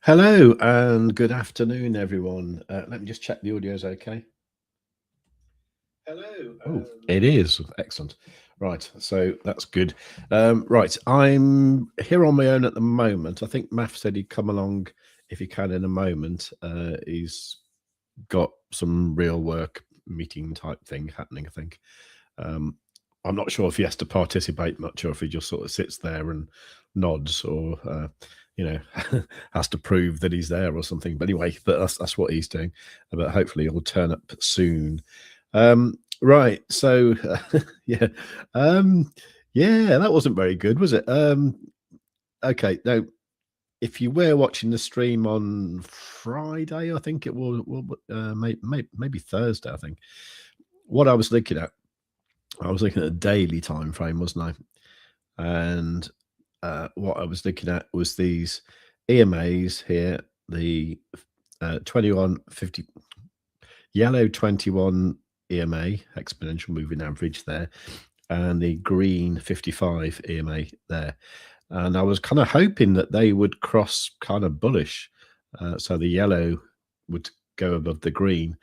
Hello and good afternoon, everyone. Let me just check the audio is okay. Hello. Oh, it is. Excellent. Right, so that's good. Right, I'm here on my own at the moment. I think Maff said he'd come along if he can in a moment. He's got some real work meeting type thing happening, I think. I'm not sure if he has to participate much or if he just sort of sits there and nods or has to prove that he's there or something. But anyway, that's what he's doing. But hopefully he'll turn up soon. Right, so yeah, that wasn't very good, was it? Okay, now if you were watching the stream on Friday, I think it was, maybe Thursday, I think. What I was looking at a daily time frame, wasn't I? And what I was looking at was these EMAs here, the 2150 yellow 21 EMA, exponential moving average there, and the green 55 EMA there. And I was kind of hoping that they would cross kind of bullish. So the yellow would go above the green.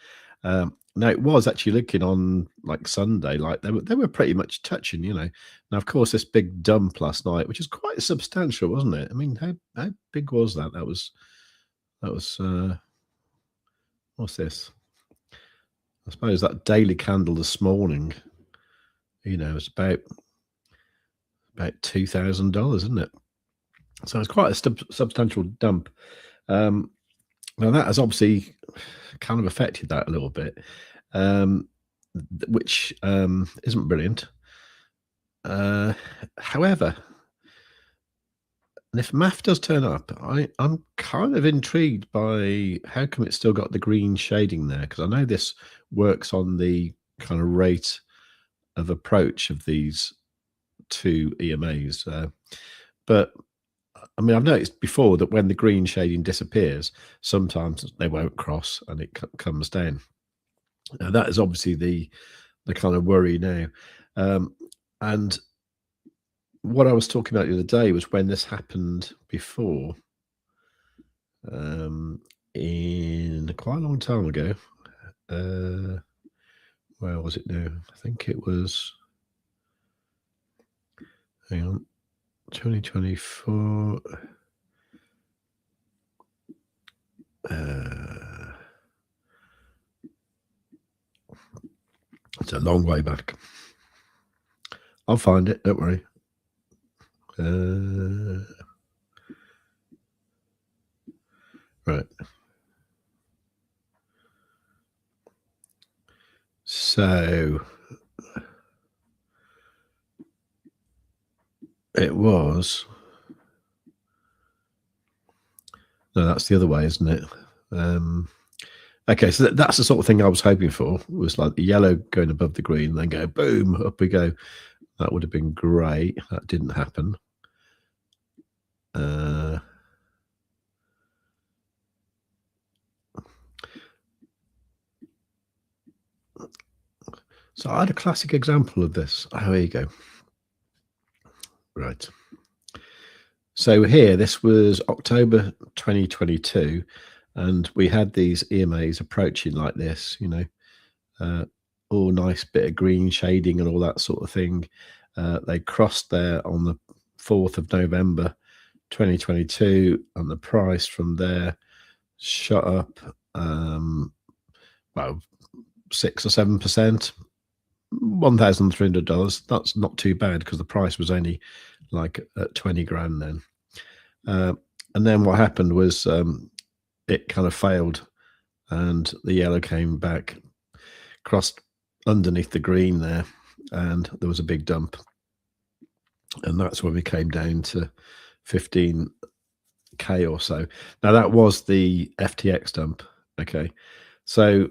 Now it was actually looking on like Sunday, like they were pretty much touching, Now, of course, this big dump last night, which is quite substantial, wasn't it? I mean, how big was that? That was what's this? I suppose that daily candle this morning, it's about $2,000, isn't it? So it's quite a substantial dump. Now that has obviously kind of affected that a little bit, which isn't brilliant. However, and if math does turn up, I'm kind of intrigued by how come it's still got the green shading there, because I know this works on the kind of rate of approach of these two EMAs. But I mean, I've noticed before that when the green shading disappears, sometimes they won't cross and it comes down. Now, that is obviously the kind of worry now. And what I was talking about the other day was when this happened before, in quite a long time ago. Where was it now? I think it was, hang on, 2024. It's a long way back. I'll find it, don't worry. Right. So it was, no, that's the other way, isn't it? Okay, so that's the sort of thing I was hoping for, was like the yellow going above the green, and then go boom, up we go. That would have been great. That didn't happen. So I had a classic example of this. Oh, here you go. Right. So here, this was October 2022, and we had these EMAs approaching like this, all nice bit of green shading and all that sort of thing. They crossed there on the 4th of November 2022, and the price from there shot up well, 6 or 7%, $1,300. That's not too bad because the price was only like at 20 grand then. And then what happened was it kind of failed, and the yellow came back, crossed underneath the green there, and there was a big dump. And that's when we came down to 15K or so. Now that was the FTX dump. Okay. So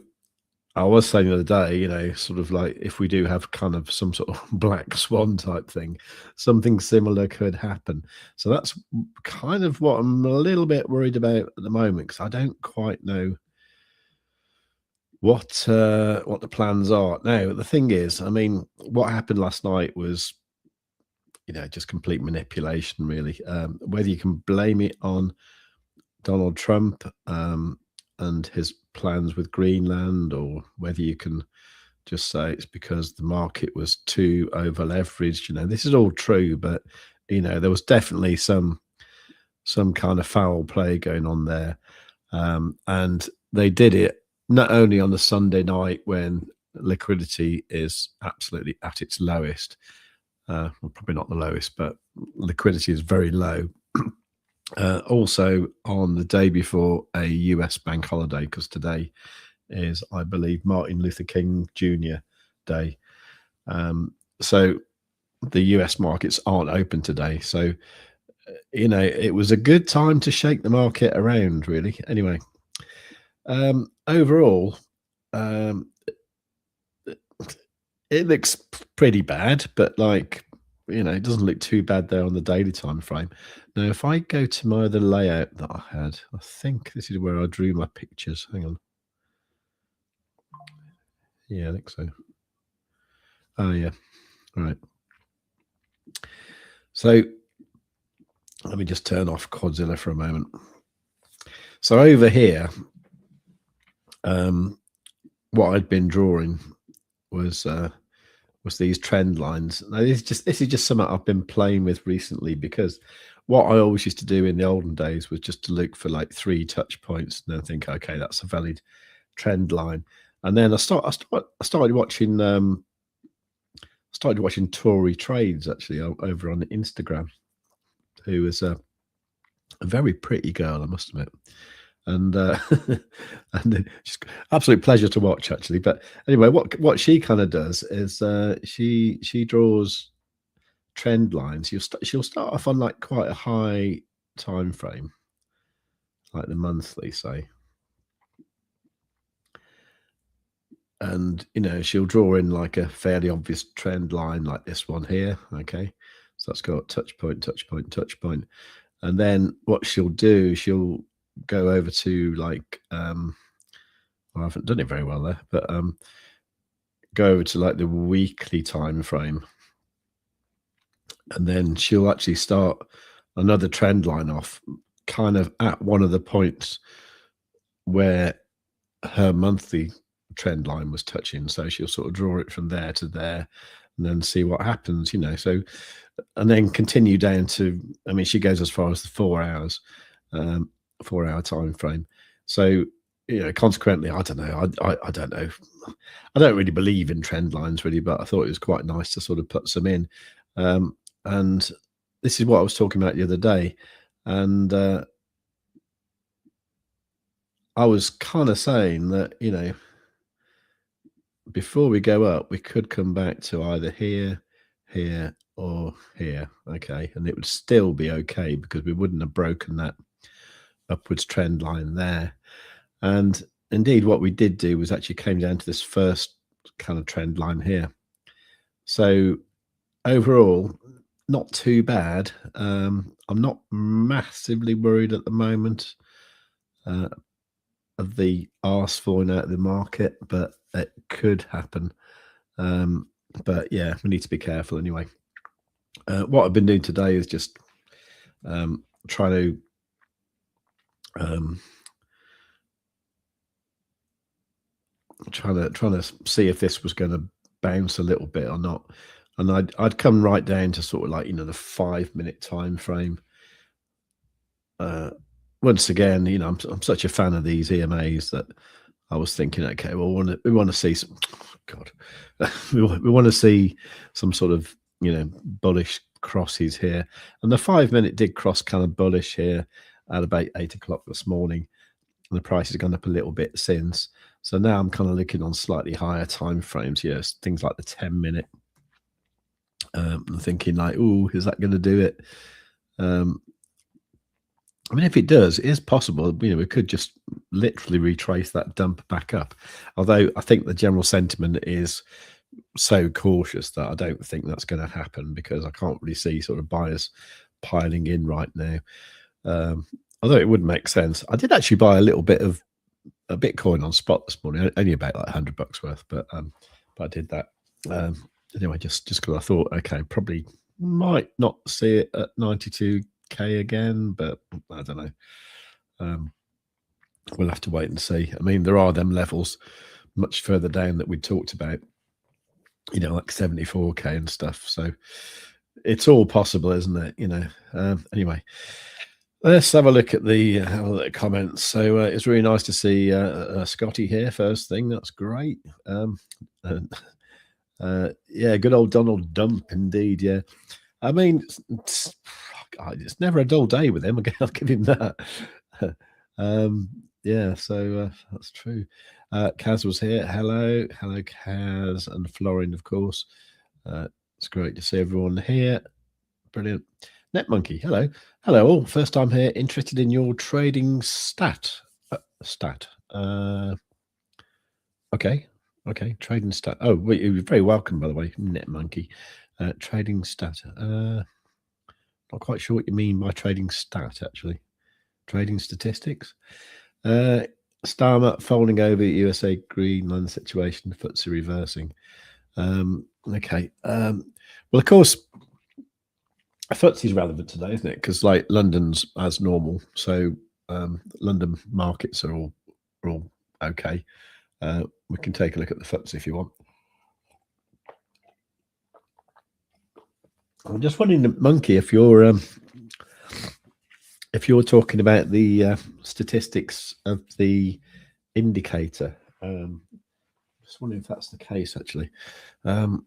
I was saying the other day, sort of like if we do have kind of some sort of black swan type thing, something similar could happen. So that's kind of what I'm a little bit worried about at the moment, because I don't quite know what the plans are. Now, the thing is, I mean, what happened last night was, just complete manipulation, really. Whether you can blame it on Donald Trump and his plans with Greenland, or whether you can just say it's because the market was too over leveraged. You know, this is all true, but you know, there was definitely some kind of foul play going on there, and they did it not only on the Sunday night when liquidity is absolutely at its lowest. Well, probably not the lowest, but liquidity is very low. Also on the day before a US bank holiday, because today is, I believe, Martin Luther King Jr. Day. So the US markets aren't open today. So, you know, it was a good time to shake the market around, really. Anyway, overall, it looks pretty bad, but like, you know, it doesn't look too bad there on the daily time frame. Now, if I go to my other layout that I had, I think this is where I drew my pictures. Hang on. Yeah, I think so. Oh, yeah. All right. So let me just turn off Quadzilla for a moment. So over here, what I'd been drawing was these trend lines. Now, this is just something I've been playing with recently, because what I always used to do in the olden days was just to look for like 3 touch points and then think, okay, that's a valid trend line. And then I started watching Tory Trades, actually, over on Instagram, who is a very pretty girl, I must admit. And and she's absolute pleasure to watch, actually. But anyway, what she kind of does is she draws trend lines. She'll start off on like quite a high time frame, like the monthly, say, and you know, she'll draw in like a fairly obvious trend line like this one here. Okay, so that's got touch point, touch point, touch point, and then what she'll do, she'll go over to like well, I haven't done it very well there, but go over to like the weekly time frame, and then she'll actually start another trend line off kind of at one of the points where her monthly trend line was touching. So she'll sort of draw it from there to there and then see what happens, you know. So, and then continue down to, I mean, she goes as far as the 4 hours, 4 hour time frame. So, you know, consequently, I don't know. I don't know. I don't really believe in trend lines, really, but I thought it was quite nice to sort of put some in. And this is what I was talking about the other day. And I was kind of saying that, you know, before we go up, we could come back to either here, here, or here. Okay. And it would still be okay, because we wouldn't have broken that upwards trend line there. And indeed, what we did do was actually came down to this first kind of trend line here. So overall, not too bad. I'm not massively worried at the moment of the arse falling out of the market, but it could happen. But yeah, we need to be careful anyway. What I've been doing today is just trying to see if this was going to bounce a little bit or not. And I'd come right down to sort of like, you know, the 5-minute time frame. Once again, you know, I'm such a fan of these EMAs that I was thinking, okay, well, we want to see some, God, we want to see some sort of, you know, bullish crosses here. And the 5-minute did cross kind of bullish here at about 8 o'clock this morning. And the price has gone up a little bit since. So now I'm kind of looking on slightly higher time frames here, things like the 10-minute. I'm thinking like, oh, is that going to do it? I mean, if it does, it is possible. You know, we could just literally retrace that dump back up. Although I think the general sentiment is so cautious that I don't think that's going to happen, because I can't really see sort of buyers piling in right now. Although it would make sense. I did actually buy a little bit of a Bitcoin on spot this morning, only about like $100 worth, but I did that anyway, just because I thought, okay, probably might not see it at 92K again, but I don't know. we'll have to wait and see. I mean, there are them levels much further down that we talked about, you know, like 74k and stuff. So it's all possible, isn't it? You know. Anyway, let's have a look at the comments. So it's really nice to see Scotty here. First thing, that's great. Yeah, good old Donald Dump, indeed. Yeah, I mean, it's never a dull day with him. I'll give him that. Yeah, so that's true. Kaz was here. Hello, Kaz, and Florin, of course. It's great to see everyone here. Brilliant. NetMonkey, hello. Hello all. First time here. Interested in your trading stat. Okay. Trading stat. Oh, wait, you're very welcome, by the way, NetMonkey. Trading stat. Not quite sure what you mean by trading stat, actually. Trading statistics. Starmer folding over USA Greenland situation, FTSE reversing. Okay. Well, of course, FTSE is relevant today, isn't it? Because like London's as normal, so London markets are all okay. We can take a look at the FTSE if you want. I'm just wondering, Monkey, if you're talking about the statistics of the indicator. Just wondering if that's the case, actually. I'm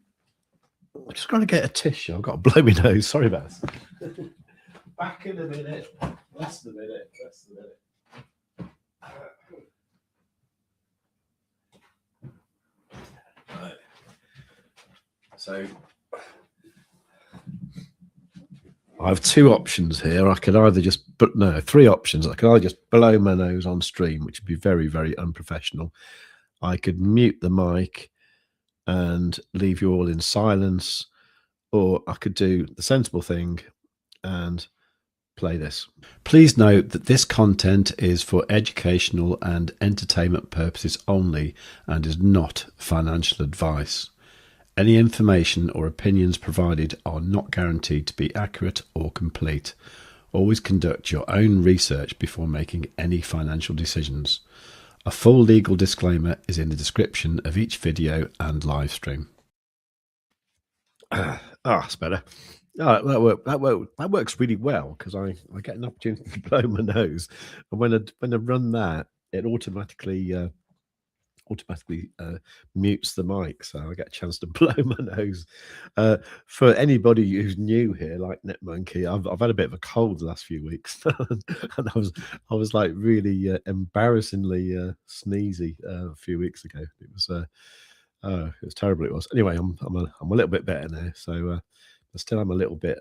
just going to get a tissue. I've got to blow my nose. Sorry about this. Back in a minute. Less than a minute. Right. So I have two options here. I could either just, three options. I could either just blow my nose on stream, which would be very, very unprofessional. I could mute the mic and leave you all in silence, or I could do the sensible thing and play this. Please note that this content is for educational and entertainment purposes only and is not financial advice. Any information or opinions provided are not guaranteed to be accurate or complete. Always conduct your own research before making any financial decisions. A full legal disclaimer is in the description of each video and live stream. That's better. That works really well because I get an opportunity to blow my nose, and when I run that, it automatically mutes the mic, so I get a chance to blow my nose. For anybody who's new here, like NetMonkey, I've had a bit of a cold the last few weeks, and I was like really embarrassingly sneezy a few weeks ago. It was terrible. It was. Anyway, I'm a little bit better now, so but still I'm a little bit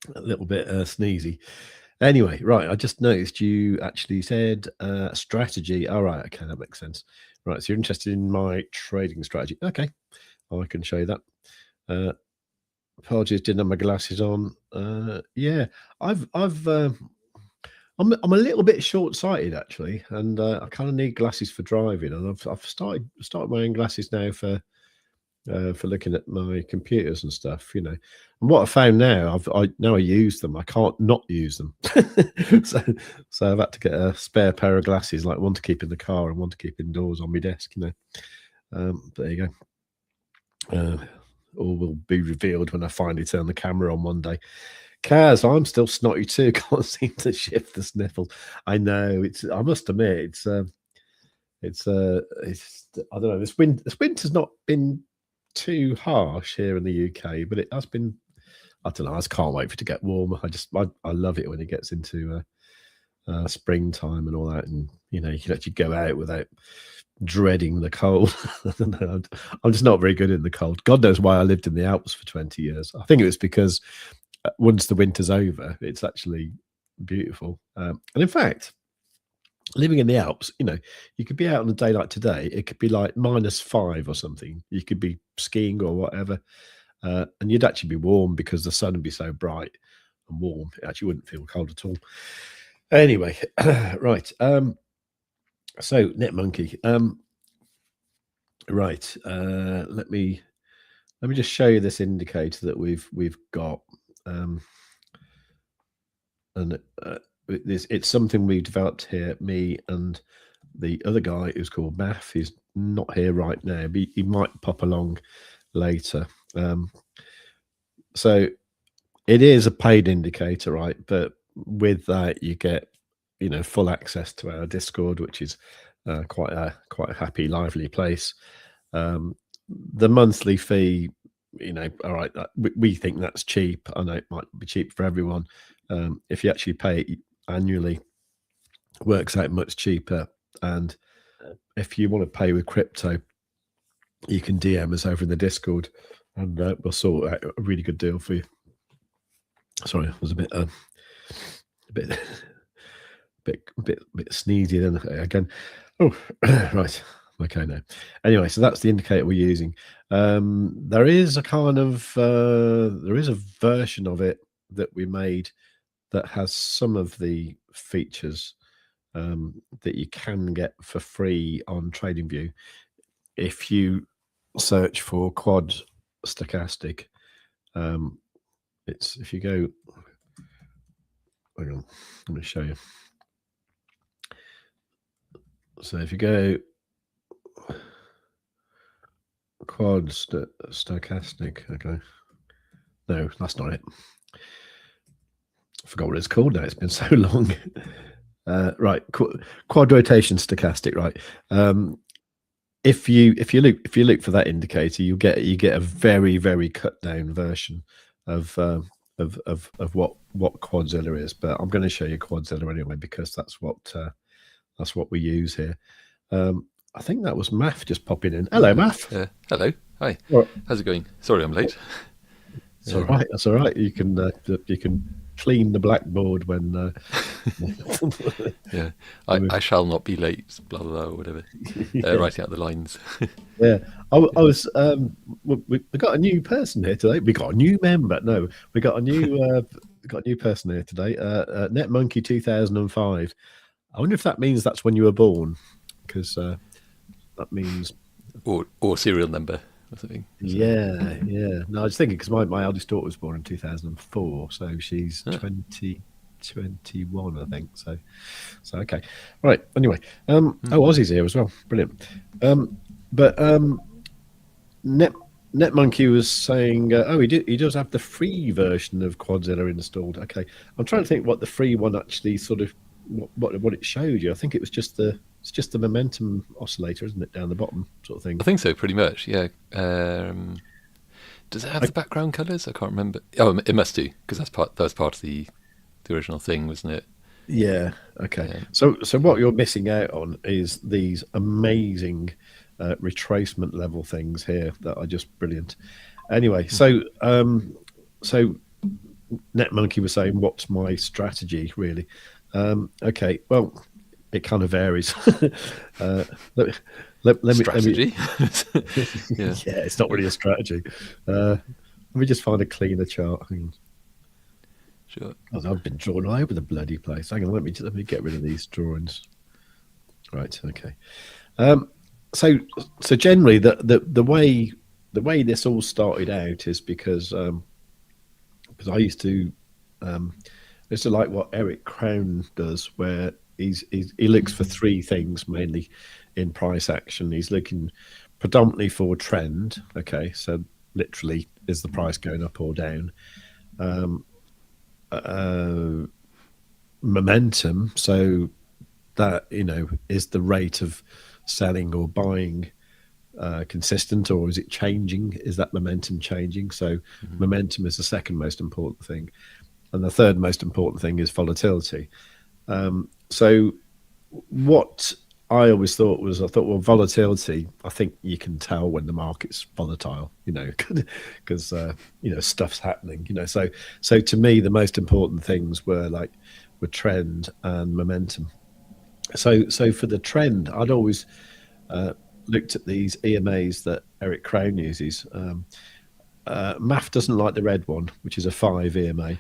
sneezy. Anyway, right, I just noticed you actually said strategy. All right, okay, that makes sense. Right, so you're interested in my trading strategy. Okay, I can show you that. Apologies, didn't have my glasses on. Yeah, I'm a little bit short-sighted actually, and I kind of need glasses for driving, and I've started wearing glasses now for looking at my computers and stuff, you know. And what I found now, I use them. I can't not use them. so I've had to get a spare pair of glasses, like one to keep in the car and one to keep indoors on my desk, you know. There you go. All will be revealed when I finally turn the camera on one day. Kaz, I'm still snotty too. Can't seem to shift the sniffle. I know I must admit it's I don't know. This winter's not been too harsh here in the UK, but it has been. I don't know. I just can't wait for it to get warmer. I love it when it gets into springtime and all that, and you know you can actually go out without dreading the cold. I don't know. I'm just not very good in the cold. God knows why I lived in the Alps for 20 years. I think it was because once the winter's over, it's actually beautiful. And in fact, living in the Alps, you know, you could be out on a day like today. It could be like -5 or something. You could be skiing or whatever, and you'd actually be warm because the sun would be so bright and warm. It actually wouldn't feel cold at all. Anyway, right. So NetMonkey. Right. Let me just show you this indicator that we've got. And it's something we developed here, me and the other guy who's called Maff. He's not here right now, but he might pop along later. So it is a paid indicator, right? But with that, you get, full access to our Discord, which is quite a happy, lively place. The monthly fee, all right, we think that's cheap. I know it might be cheap for everyone. If you actually pay it annually, it works out much cheaper. And if you want to pay with crypto, you can DM us over in the Discord, and we'll sort out a really good deal for you. Sorry, I was a bit sneezy then again. Oh, right. Okay, now. Anyway, so that's the indicator we're using. There is a kind of there is a version of it that we made that has some of the features that you can get for free on TradingView if you search for quad stochastic. It's if you go, hang on, let me show you. So if you go quad stochastic, okay, no, that's not it. I forgot what it's called now. It's been so long. Right, quad rotation stochastic, right? If you look for that indicator, you get a very, very cut down version of what Quadzilla is. But I'm going to show you Quadzilla anyway, because that's what we use here. I think that was Maff just popping in. Hello, Maff. Hello. Hi. Right. How's it going? Sorry, I'm late. It's all right. That's all right. You can clean the blackboard when. Yeah, I shall not be late. Blah blah blah, or whatever. Yeah. Writing out the lines. Yeah, I was. We got a new person here today. We got a new member. No, we got a new person here today. NetMonkey 2005. I wonder if that means that's when you were born, because that means or serial number or something. Yeah. No, I was thinking because my eldest daughter was born in 2004, so she's 21, I think. So okay, right. Anyway, Aussie's here as well. Brilliant. But NetMonkey was saying, he does have the free version of Quadzilla installed. Okay, I'm trying to think what the free one actually sort of what it showed you. I think it was just the momentum oscillator, isn't it, down the bottom sort of thing? I think so, pretty much. Yeah. Does it have the background colours? I can't remember. Oh, it must do, because that was part of the original thing, wasn't it? Yeah. Okay. So what you're missing out on is these amazing retracement level things here that are just brilliant. Anyway, so NetMonkey was saying, what's my strategy really? Okay, well, it kind of varies. Let me strategy. Yeah, it's not really a strategy. Let me just find a cleaner chart. Hang on. Sure. I've been drawn all over the bloody place. Hang on, let me get rid of these drawings. Right. Okay. So generally, the way this all started out is because I used to like what Eric Crown does, where he looks for three things mainly in price action. He's looking predominantly for trend. Okay, so literally, is the price going up or down? Momentum, so that is the rate of selling or buying consistent, or is it changing? Is that momentum changing? So momentum is the second most important thing, and the third most important thing is volatility. So what I always thought was, well, volatility, I think you can tell when the market's volatile, because stuff's happening, so to me the most important things were trend and momentum. So for the trend, I'd always looked at these EMAs that Eric Crown uses. Maff doesn't like the red one, which is a 5 EMA,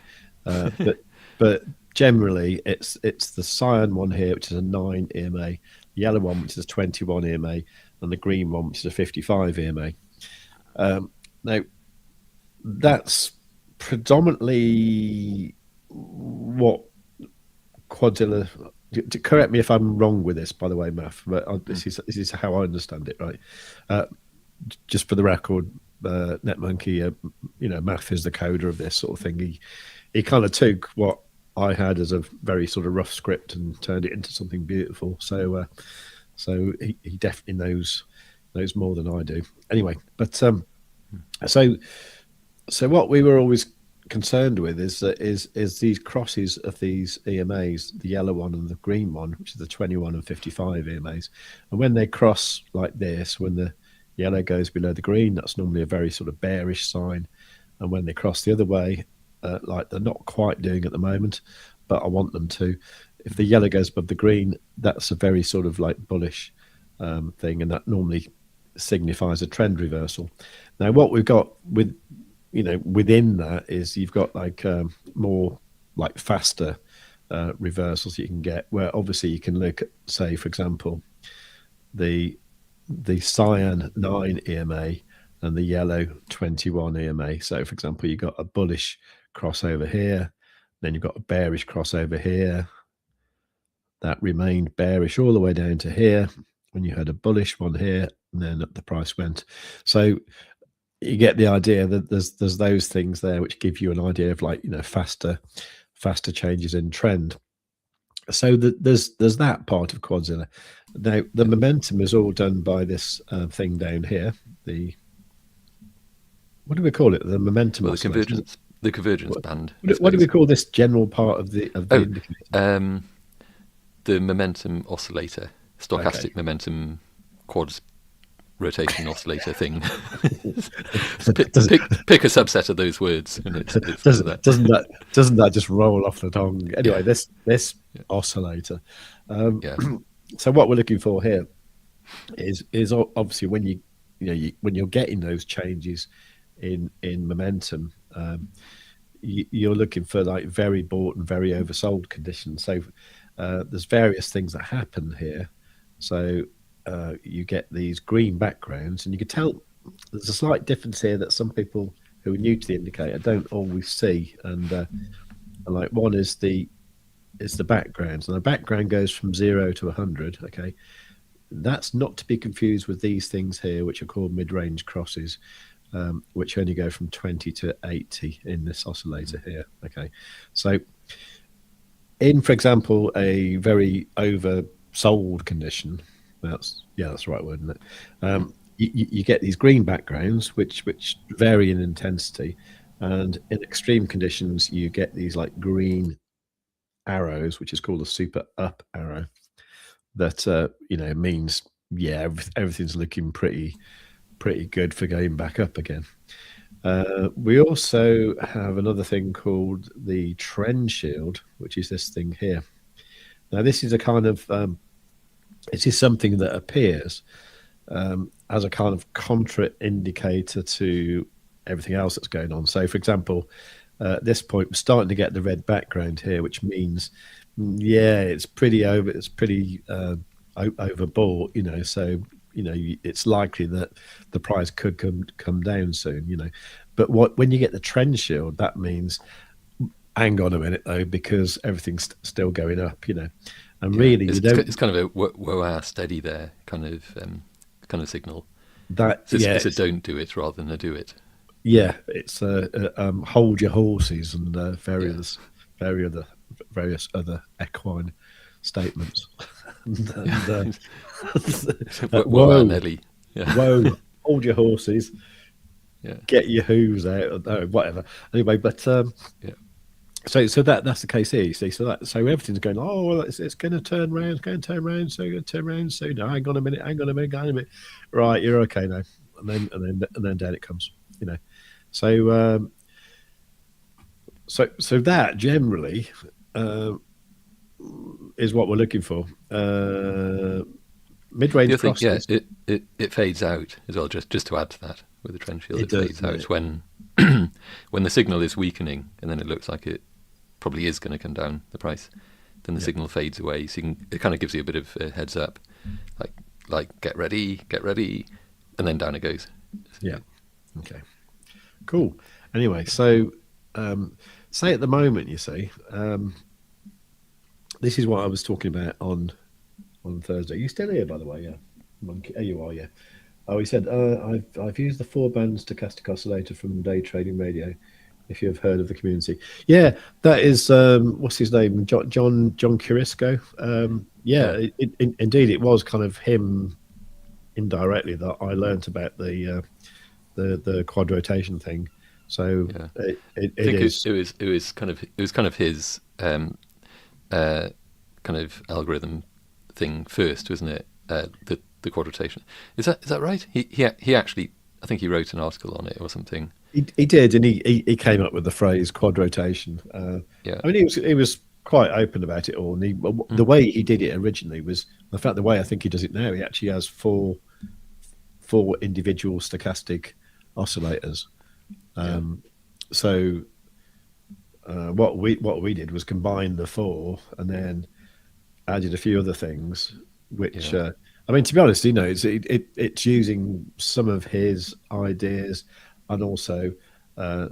but generally it's the cyan one here, which is a 9 EMA, the yellow one, which is a 21 EMA, and the green one, which is a 55 EMA. Now, that's predominantly what Quadzilla. Correct me if I'm wrong with this, by the way, Maff. But this is how I understand it, right? Just for the record, NetMonkey, Maff is the coder of this sort of thing. He kind of took what I had as a very sort of rough script and turned it into something beautiful. So he definitely knows more than I do. Anyway, but so what we were always concerned with is these crosses of these EMAs, the yellow one and the green one, which is the 21 and 55 EMAs, and when they cross like this, when the yellow goes below the green, that's normally a very sort of bearish sign, and when they cross the other way, like they're not quite doing at the moment, but I want them to, if the yellow goes above the green, that's a very sort of like bullish thing, and that normally signifies a trend reversal. Now what we've got with within that is you've got like more like faster reversals you can get, where obviously you can look at, say, for example, the cyan 9 EMA and the yellow 21 EMA. So for example, you've got a bullish crossover here, then you've got a bearish crossover here that remained bearish all the way down to here, when you had a bullish one here, and then the price went. So you get the idea that there's those things there which give you an idea of like faster changes in trend. So there's that part of Quadzilla. Now the momentum is all done by this thing down here. What do we call it? The momentum. Well, the convergence band. What do we call this general part of the indicator? The momentum oscillator, stochastic momentum quads rotation oscillator thing. pick a subset of those words, and doesn't that just roll off the tongue? Anyway, this oscillator. So what we're looking for here is obviously when when you're getting those changes in momentum, you're looking for like very bought and very oversold conditions. So there's various things that happen here. So you get these green backgrounds, and you can tell there's a slight difference here that some people who are new to the indicator don't always see. And like one is the background, and the background goes from 0 to 100. Okay, that's not to be confused with these things here, which are called mid-range crosses, which only go from 20 to 80 in this oscillator here. Okay, so in, for example, a very oversold condition, that's the right word, isn't it? You get these green backgrounds which vary in intensity, and in extreme conditions you get these like green arrows, which is called a super up arrow, that means everything's looking pretty good for going back up again. We also have another thing called the trend shield, which is this thing here. Now this is a kind of it is something that appears as a kind of contra indicator to everything else that's going on. So for example, at this point we're starting to get the red background here, which means it's pretty overbought, so it's likely that the price could come down soon, but when you get the trend shield, that means hang on a minute though, because everything's still going up, and really it's kind of a whoa steady there kind of signal. It's a don't do it rather than a do it. Yeah, it's hold your horses and various other equine statements. and, whoa, Nelly. Yeah. Whoa, hold your horses. Yeah. Get your hooves out. No, whatever. Anyway, but So that's the case here. You see, so everything's going. Oh, well, it's going to turn around. It's going to turn around. So going to turn around soon. No, hang on a minute. Right, you're okay now. And then down it comes. So that generally is what we're looking for. Mid-range crosses. It fades out as well. Just to add to that, with the trend shield, it fades out when when the signal is weakening, and then it looks like it probably is going to come down the price. Then the signal fades away, so it kind of gives you a bit of a heads up, like get ready, and then down it goes. Yeah. Okay. Cool. Anyway, so say at the moment, you see, this is what I was talking about on Thursday. You still here, by the way? Yeah, Monkey. Oh, you are. Yeah. Oh, he said, I've used the 4-band stochastic oscillator from Day Trading Radio. If you have heard of the community, yeah, that is what's his name, John Curisco. Indeed, it was kind of him indirectly that I learnt about the quad rotation thing. So I think it was kind of his kind of algorithm thing first, wasn't it? The quad rotation. Is that right? He actually, I think he wrote an article on it or something. He did, and he came up with the phrase quad rotation. I mean, he was quite open about it all, and the way he did it originally was, in fact, the way I think he does it now, he actually has four individual stochastic oscillators. So what we did was combine the 4 and then added a few other things, which I mean, to be honest, it's using some of his ideas and also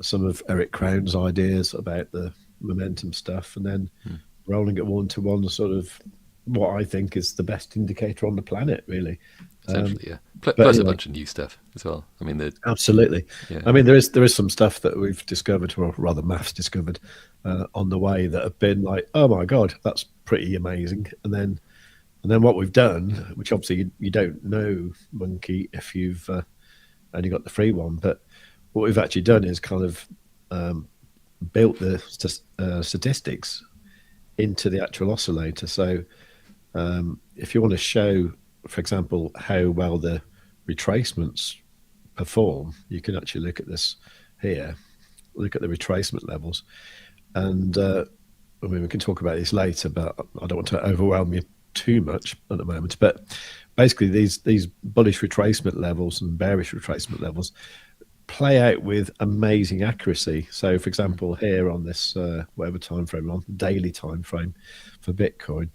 some of Eric Crown's ideas about the momentum stuff, and then rolling it 1-to-1, sort of what I think is the best indicator on the planet, really. Essentially, yeah. Plus anyway, a bunch of new stuff as well. I mean, absolutely. Yeah. I mean, there is some stuff that we've discovered, or rather, maths discovered on the way, that have been like, oh my god, that's pretty amazing. And then what we've done, which obviously you don't know, Monkey, if you've only got the free one, but what we've actually done is kind of built the statistics into the actual oscillator. So if you want to show, for example, how well the retracements perform, you can actually look at this here, look at the retracement levels. And I mean, we can talk about this later, but I don't want to overwhelm you too much at the moment. But basically, these bullish retracement levels and bearish retracement levels play out with amazing accuracy. So, for example, here on this whatever time frame, on the daily time frame for Bitcoin,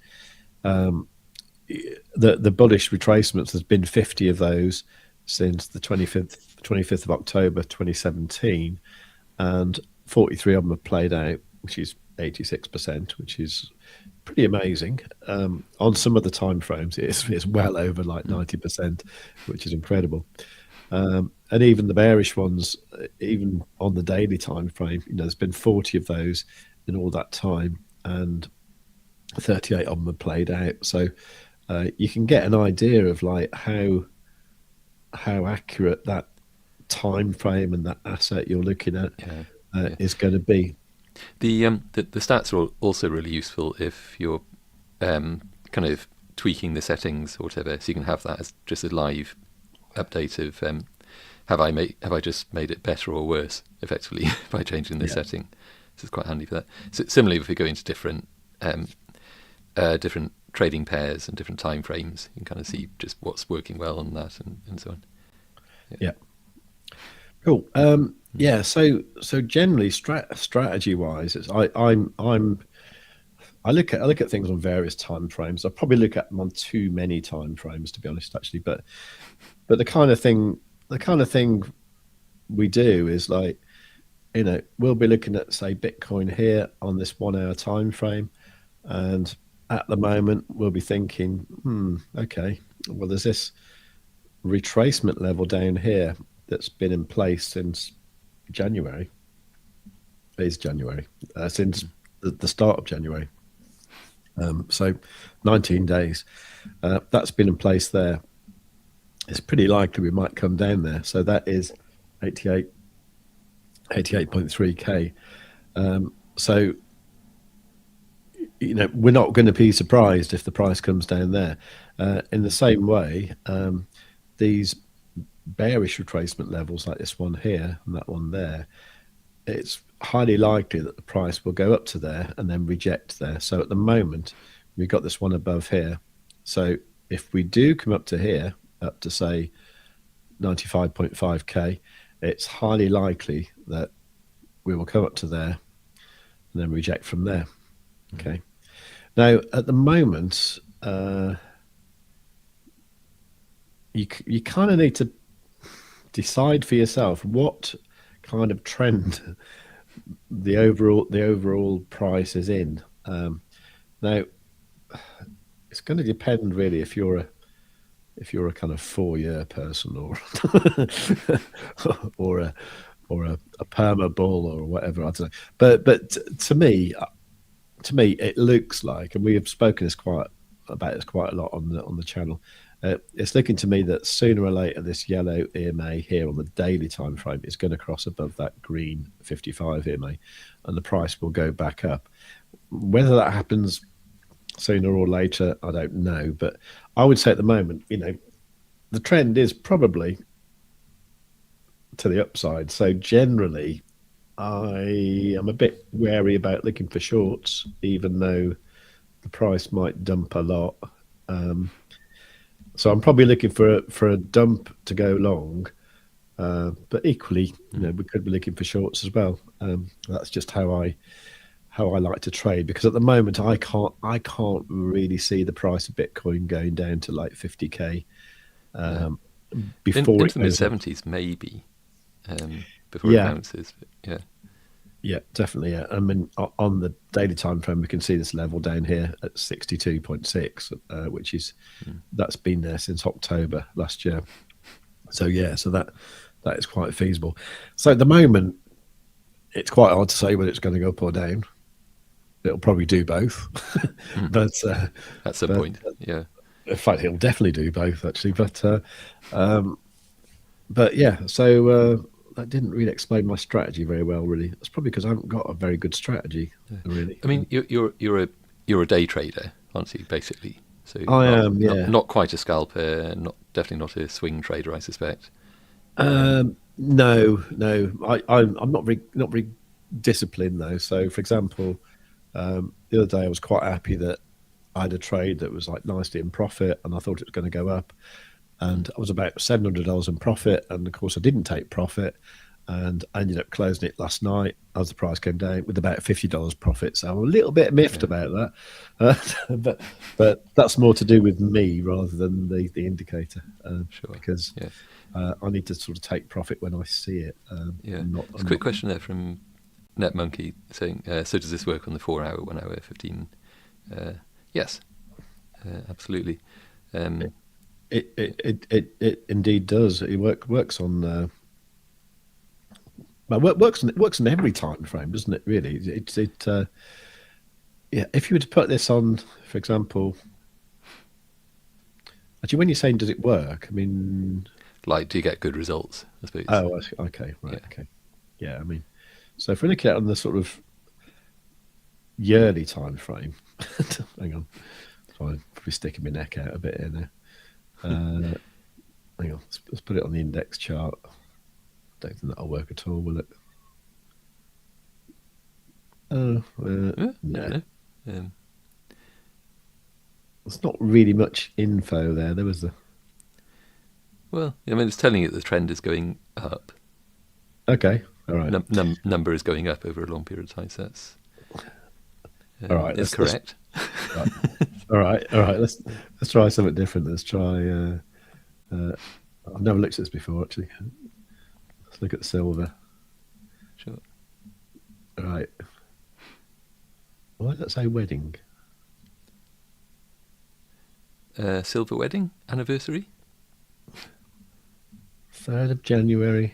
the bullish retracements, there's been 50 of those since the 25th of October 2017, and 43 of them have played out, which is 86%, which is pretty amazing. On some of the time frames, it's well over like 90%, which is incredible. And even the bearish ones, even on the daily time frame, there's been 40 of those in all that time, and 38 of them have played out. So you can get an idea of like how accurate that time frame and that asset you're looking at is going to be. The stats are also really useful if you're kind of tweaking the settings or whatever, so you can have that as just a live update of have I just made it better or worse, effectively, by changing the setting. This is quite handy for that. So similarly, if we go into different trading pairs and different time frames, you can kind of see just what's working well on that and so on. Yeah. Cool. So generally, strategy wise, I look at things on various time frames. I probably look at them on too many time frames, to be honest, actually. But the kind of thing we do is like, we'll be looking at, say, Bitcoin here on this 1 hour time frame, and at the moment we'll be thinking, okay, well, there's this retracement level down here that's been in place since January. Since the start of January. So 19 days. That's been in place there. It's pretty likely we might come down there. So that is 88.3K. So, we're not going to be surprised if the price comes down there. In the same way, these bearish retracement levels like this one here and that one there, it's highly likely that the price will go up to there and then reject there. So at the moment, we've got this one above here. So if we do come up to here, up to say 95.5K, it's highly likely that we will come up to there and then reject from there. Okay. Now, at the moment, you kind of need to decide for yourself what kind of trend the overall price is in. Now, it's going to depend really if you're a kind of 4-year person or or a perma bull or whatever. I don't know. But to me, it looks like, and we have spoken about this quite a lot on the channel. It's looking to me that sooner or later this yellow EMA here on the daily time frame is going to cross above that green 55 EMA, and the price will go back up. Whether that happens sooner or later, I don't know. But I would say at the moment, the trend is probably to the upside. So generally, I am a bit wary about looking for shorts, even though the price might dump a lot. So I'm probably looking for a dump to go long, but equally, we could be looking for shorts as well. That's just how I like to trade, because at the moment I can't really see the price of Bitcoin going down to like 50k before into the mid-70s maybe, before it bounces. Yeah, definitely. Yeah, I mean, on the daily time frame, we can see this level down here at 62.6, which is that's been there since October last year. So so that is quite feasible. So at the moment, it's quite hard to say whether it's going to go up or down. It'll probably do both, but that's the point. Yeah, in fact, it'll definitely do both actually. But yeah, so. That didn't really explain my strategy very well, really. It's probably because I haven't got a very good strategy, really. I mean, you're a day trader, aren't you? Basically, so I am. Yeah, not quite a scalper, definitely not a swing trader, I suspect. No. I'm not very disciplined though. So, for example, the other day I was quite happy that I had a trade that was like nicely in profit, and I thought it was going to go up. And I was about $700 in profit, and of course I didn't take profit, and I ended up closing it last night as the price came down with about $50 profit. So I'm a little bit miffed about that, but that's more to do with me rather than the indicator, because I need to sort of take profit when I see it. It's a quick question there from NetMonkey saying, so does this work on the 4-hour, 1-hour, 15? Yes, absolutely. It indeed does. It works on. Well, it works on every time frame, doesn't it? Really, If you were to put this on, for example, actually, when you're saying does it work, I mean, like, do you get good results? I suppose. Oh, okay, right, okay, yeah. I mean, so if we're looking at on the sort of yearly time frame, hang on, I'm probably sticking my neck out a bit here now. Hang on, let's put it on the index chart. Don't think that'll work at all, will it? No. There's not really much info there. There was Well, I mean, it's telling you that the trend is going up. Okay, all right. Number is going up over a long period of time. So that's all right. That's correct. All right. Let's try something different. Let's try. I've never looked at this before, actually. Let's look at silver. Sure. All right. Why does that say wedding? Silver wedding anniversary. 3rd of January.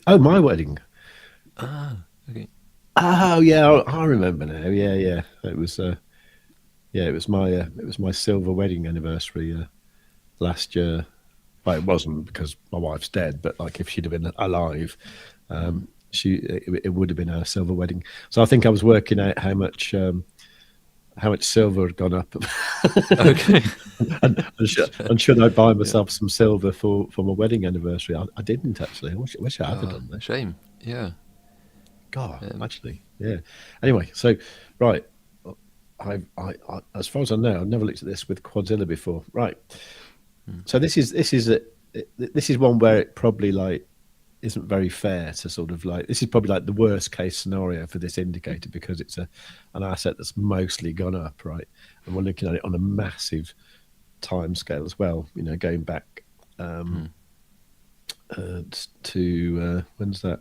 Oh, my wedding. Ah, okay. Oh yeah, I remember now. Yeah. It was. It was my silver wedding anniversary last year. Well, it wasn't because my wife's dead, but like if she'd have been alive, it would have been her silver wedding. So I think I was working out how much silver had gone up. Okay. and should I buy myself some silver for my wedding anniversary? I didn't actually. I wish I had done that. Shame. Yeah. God, actually, yeah. Anyway, so right. I as far as I know, I've never looked at this with Quadzilla before. Right. So this is one where it probably like isn't very fair to sort of like, this is probably like the worst case scenario for this indicator because it's an asset that's mostly gone up, right? And we're looking at it on a massive time scale as well, going back to when's that?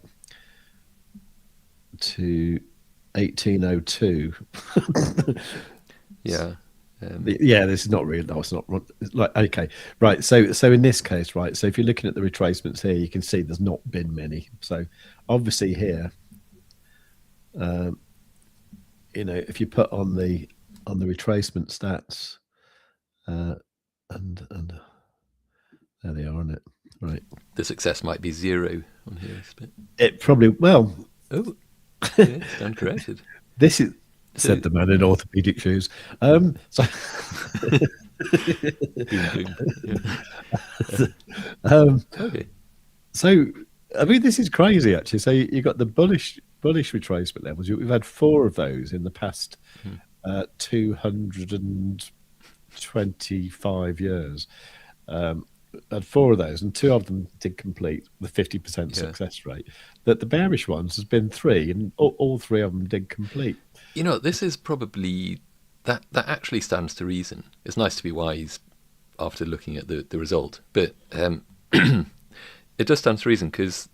To 1802. Yeah. Yeah, this is not real. No, it's not like, okay, right. So in this case, right. So if you're looking at the retracements here, you can see there's not been many. So obviously here, if you put on the retracement stats, and there they are on it, right. The success might be 0 on here. This bit. It probably Oh, yeah, it's uncorrected. This is. Said the man in orthopedic shoes. So, okay. So I mean, this is crazy actually. So you got the bullish retracement levels. We've had 4 of those in the past 225 years. Had 4 of those, and 2 of them did complete with 50% success rate. That the bearish ones has been 3, and all 3 of them did complete. This is probably that actually stands to reason. It's nice to be wise after looking at the result, but it does stand to reason because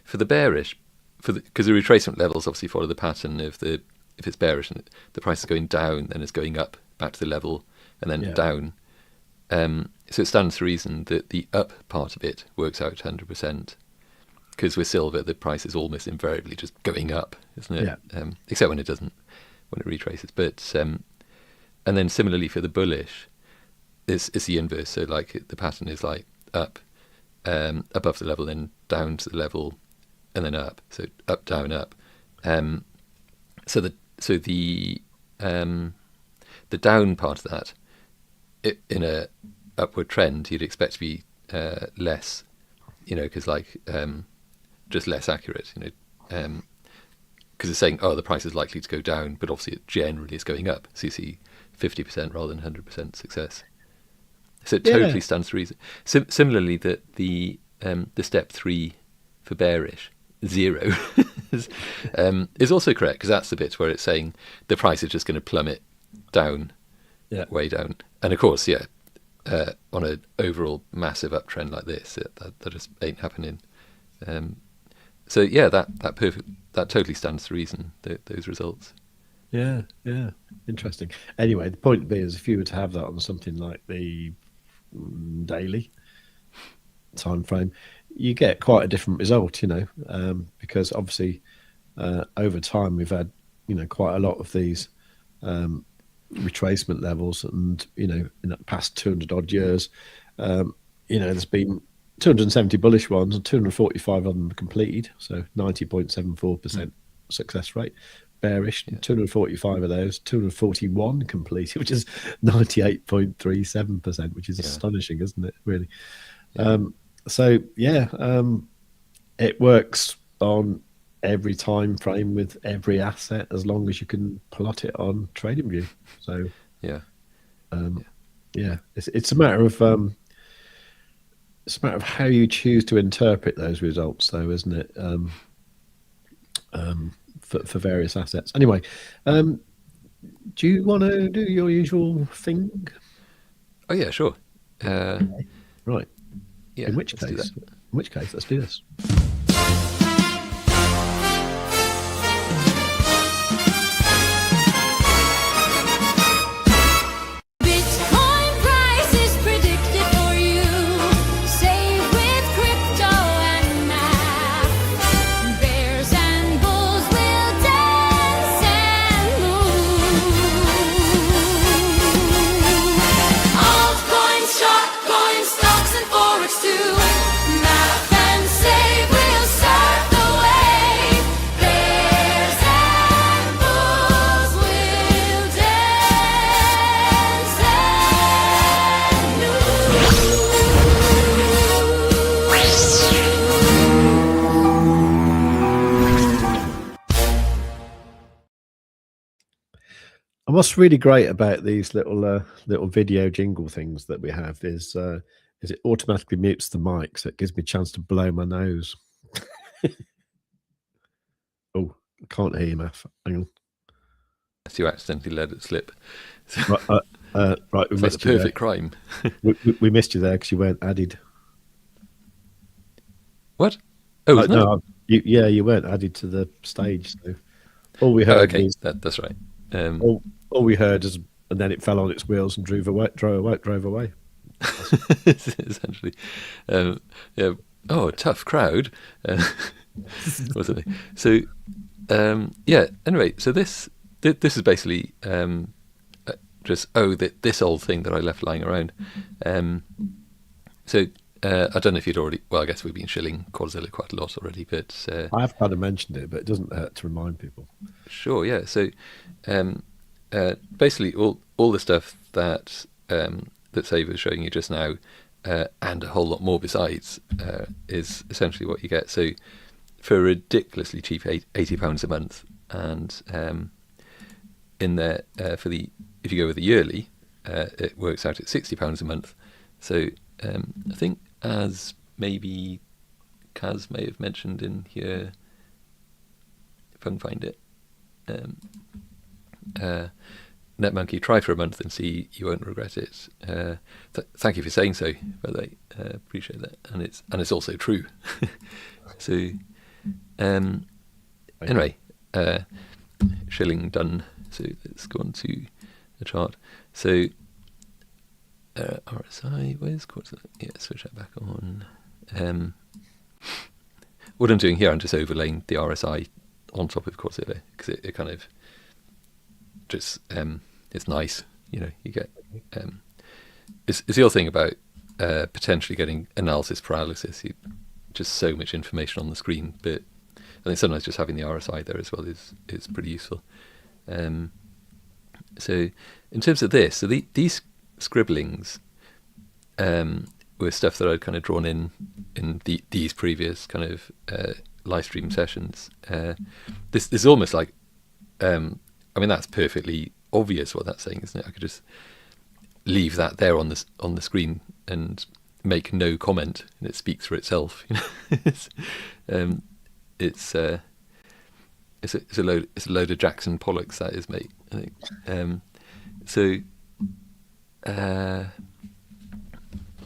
for the bearish, because the retracement levels obviously follow the pattern of if it's bearish and the price is going down, then it's going up back to the level and then down. So it stands to reason that the up part of it works out 100%. Because with silver, the price is almost invariably just going up, isn't it? Yeah. Except when it doesn't, when it retraces. But and then similarly for the bullish, it's the inverse. So like the pattern is like up, above the level, then down to the level, and then up. So up, down, up. So the down part of that, in a upward trend, you'd expect to be less, because just less accurate, because it's saying, the price is likely to go down, but obviously it generally is going up. So you see 50% rather than 100% success. So it totally stands to reason. Similarly, that the step 3 for bearish, 0, is also correct, because that's the bit where it's saying the price is just going to plummet down, way down. And of course, on an overall massive uptrend like this, that just ain't happening. So that totally stands to reason, those results. Yeah, interesting. Anyway, the point being is, if you were to have that on something like the daily time frame, you get quite a different result, because obviously over time we've had quite a lot of these retracement levels, and in the past 200 odd years, there's been 270 bullish ones and 245 of them completed, so 90.74% success rate. Bearish, 245 of those, 241 completed, which is 98.37%, which is astonishing, isn't it? Really. It works on every time frame with every asset, as long as you can plot it on TradingView. So it's a matter of how you choose to interpret those results, though, isn't it? For various assets. Anyway, do you want to do your usual thing? Oh yeah, sure. Right. Yeah. In which case, let's do this. And what's really great about these little video jingle things that we have is it automatically mutes the mic, so it gives me a chance to blow my nose. Oh, I can't hear you, Maff. Hang on. You accidentally let it slip. Right, we missed the perfect crime. we missed you there because you weren't added. What? Oh, no, you weren't added to the stage. So all we heard. Okay, that's right. All we heard is and then it fell on its wheels and drove away. Essentially. Yeah. Oh, tough crowd. Wasn't it? So, yeah. Anyway, so this is basically just this old thing that I left lying around. So I don't know if you'd already. Well, I guess we've been shilling Quadzilla quite a lot already, but I have kind of mentioned it, but it doesn't hurt to remind people. Sure. Yeah. So basically, all the stuff that that Save was showing you just now, and a whole lot more besides, is essentially what you get. So for a ridiculously cheap £80 a month, and in there if you go with the yearly, it works out at £60 a month. So I think, as maybe Kaz may have mentioned in here, if I can find it, NetMonkey, try for a month and see, you won't regret it. Thank you for saying so, by the way. Appreciate that, and it's also true. So anyway, shilling done. So let's go on to the chart. So RSI, where's Quadzilla? Yeah, switch that back on. What I'm doing here, I'm just overlaying the RSI on top of Quadzilla, because it kind of just it's nice, you get it's the other thing about potentially getting analysis paralysis. Just so much information on the screen, but I think sometimes just having the RSI there as well is pretty useful. So in terms of this, so these scribblings were stuff that I'd kind of drawn in these previous kind of live stream sessions. This is almost like, I mean, that's perfectly obvious what that's saying, isn't it? I could just leave that there on the screen and make no comment, and it speaks for itself. It's a load of Jackson Pollocks, that is, mate. I think. So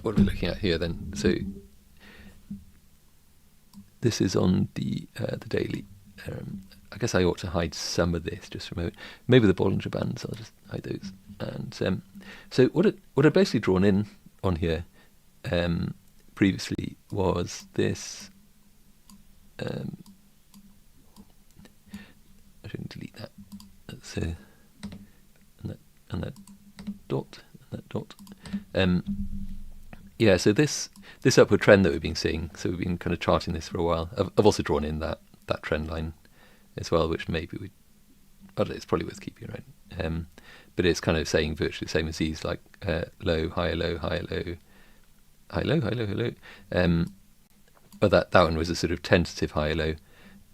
what are we looking at here then? So this is on the daily. I guess I ought to hide some of this just for a moment. Maybe the Bollinger Bands, I'll just hide those. And so what I'd basically drawn in on here previously was this. I shouldn't delete that. That's and that dot and that dot. Yeah. So this upward trend that we've been seeing. So we've been kind of charting this for a while. I've also drawn in that trend line as well, which maybe I don't know, it's probably worth keeping around. But it's kind of saying virtually the same as these, like low, higher, low, higher, low, high, low, high, low, high, low. But that one was a sort of tentative higher low,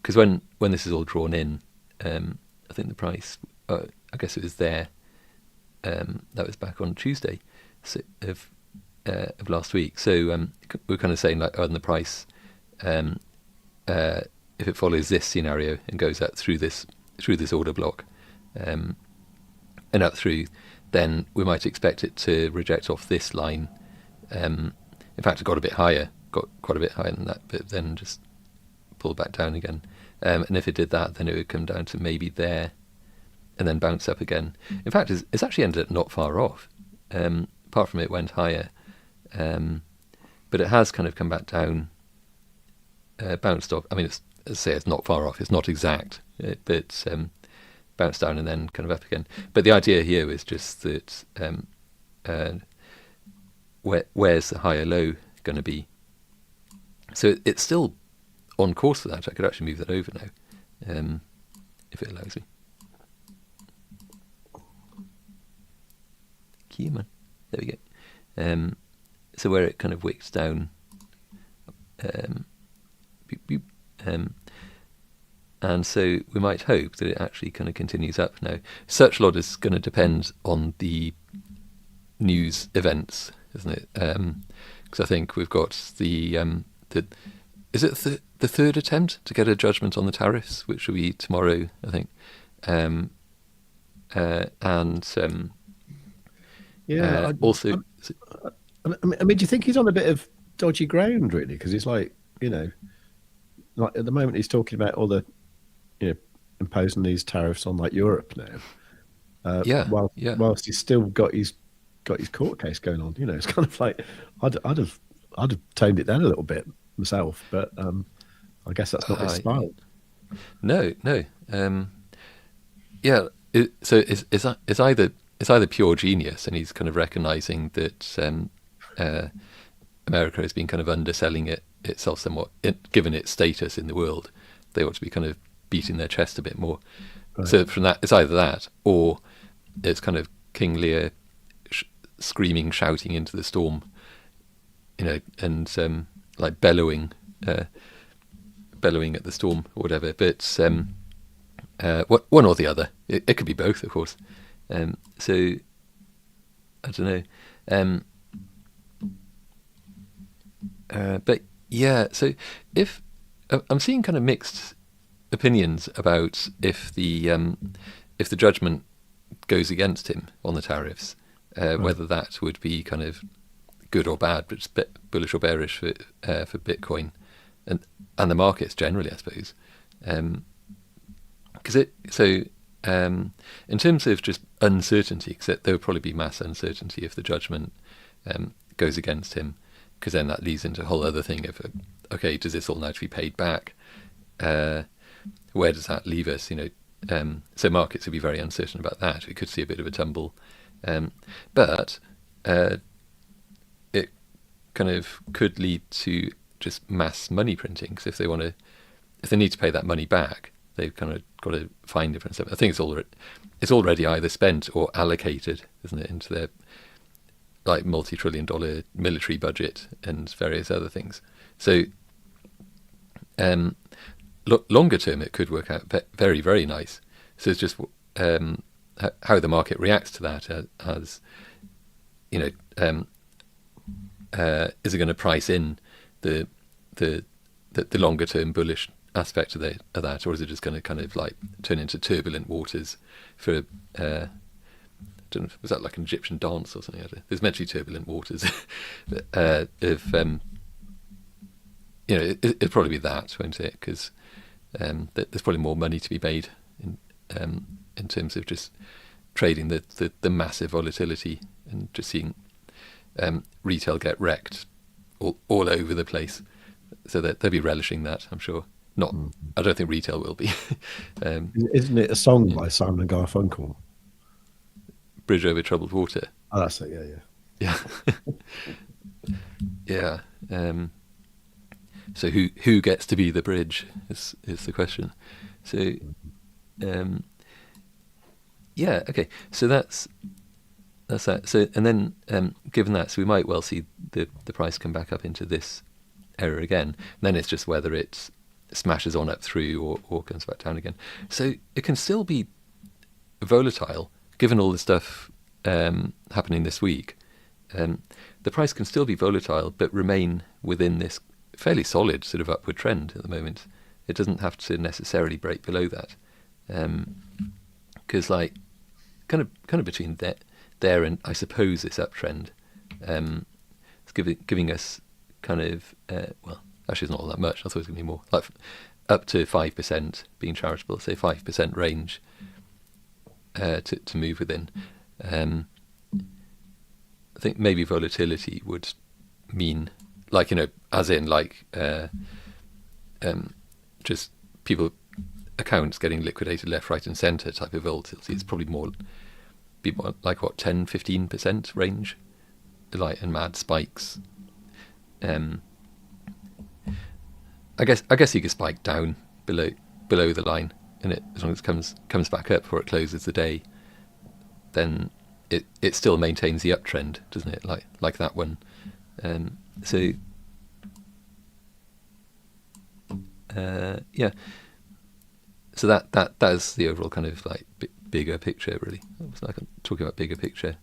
because when this is all drawn in, I think the price, I guess it was there. That was back on Tuesday of last week. So we're kind of saying like, and the price, if it follows this scenario and goes out through this order block, and up through, then we might expect it to reject off this line. In fact, it got quite a bit higher than that, but then just pull back down again. And if it did that, then it would come down to maybe there, and then bounce up again. In fact, it's actually ended up not far off. Apart from it went higher, but it has kind of come back down, bounced off. I mean, it's not far off. It's not exact, but bounced down and then kind of up again. But the idea here is just that where's the higher low going to be? So it's still on course for that. I could actually move that over now, if it allows me. Key man, there we go. So where it kind of wicks down, boop, boop, and so we might hope that it actually kind of continues up now. Such a lot is going to depend on the news events, isn't it? Because I think we've got is it the third attempt to get a judgment on the tariffs, which will be tomorrow, I think. Yeah. Also, I mean, do you think he's on a bit of dodgy ground, really? Because he's like, like at the moment he's talking about all the, imposing these tariffs on like Europe now, whilst he's still got his court case going on. It's kind of like I'd have toned it down a little bit myself, but I guess that's not his style. No. So it's either pure genius, and he's kind of recognizing that America has been kind of underselling itself somewhat, given its status in the world. They ought to be kind of beating their chest a bit more. Right. So from that, it's either that, or it's kind of King Lear screaming, shouting into the storm, and like bellowing at the storm or whatever. But one or the other. It could be both, of course. So I don't know. But yeah, so if I'm seeing kind of mixed opinions about if the judgment goes against him on the tariffs, whether that would be kind of good or bad, but just bullish or bearish for Bitcoin and the markets generally, I suppose. In terms of just uncertainty, because there would probably be mass uncertainty if the judgment goes against him, because then that leads into a whole other thing of, okay, does this all now to be paid back? Where does that leave us? So markets would be very uncertain about that. We could see a bit of a tumble, but it kind of could lead to just mass money printing. Because if they need to pay that money back, they've kind of got to find different stuff. I think it's already either spent or allocated, isn't it, into their like multi-trillion-dollar military budget and various other things. So longer term, it could work out very, very nice. So it's just how the market reacts to that. As is it going to price in the longer term bullish aspect of that, or is it just going to kind of like turn into turbulent waters for? Don't know, was that like an Egyptian dance or something? There's meant to be turbulent waters. It'll probably be that, won't it? Because there's probably more money to be made in terms of just trading the massive volatility and just seeing retail get wrecked all over the place. So that they'll be relishing that, I'm sure. Not, I don't think retail will be. Isn't it a song by Simon and Garfunkel? Bridge Over Troubled Water. Oh, that's it. Yeah. Yeah. So who gets to be the bridge is the question. So, yeah. Okay. So that's that. So and then given that, so we might well see the price come back up into this area again. And then it's just whether it smashes on up through or comes back down again. So it can still be volatile. Given all the stuff happening this week, the price can still be volatile, but remain within this fairly solid sort of upward trend at the moment. It doesn't have to necessarily break below that, because like kind of between there and I suppose this uptrend, it's giving us kind of well, actually it's not all that much. I thought it was going to be more, like up to 5% being charitable, say 5% range. To move within. I think maybe volatility would mean, like, as in like just people accounts getting liquidated left, right, and centre type of volatility. It's probably more like what 10-15% range, like, and mad spikes. I guess you could spike down below the line. And as long as it comes back up before it closes the day, then it still maintains the uptrend, doesn't it? Like that one. Yeah. So that is the overall kind of like bigger picture, really. I was like talking about bigger picture.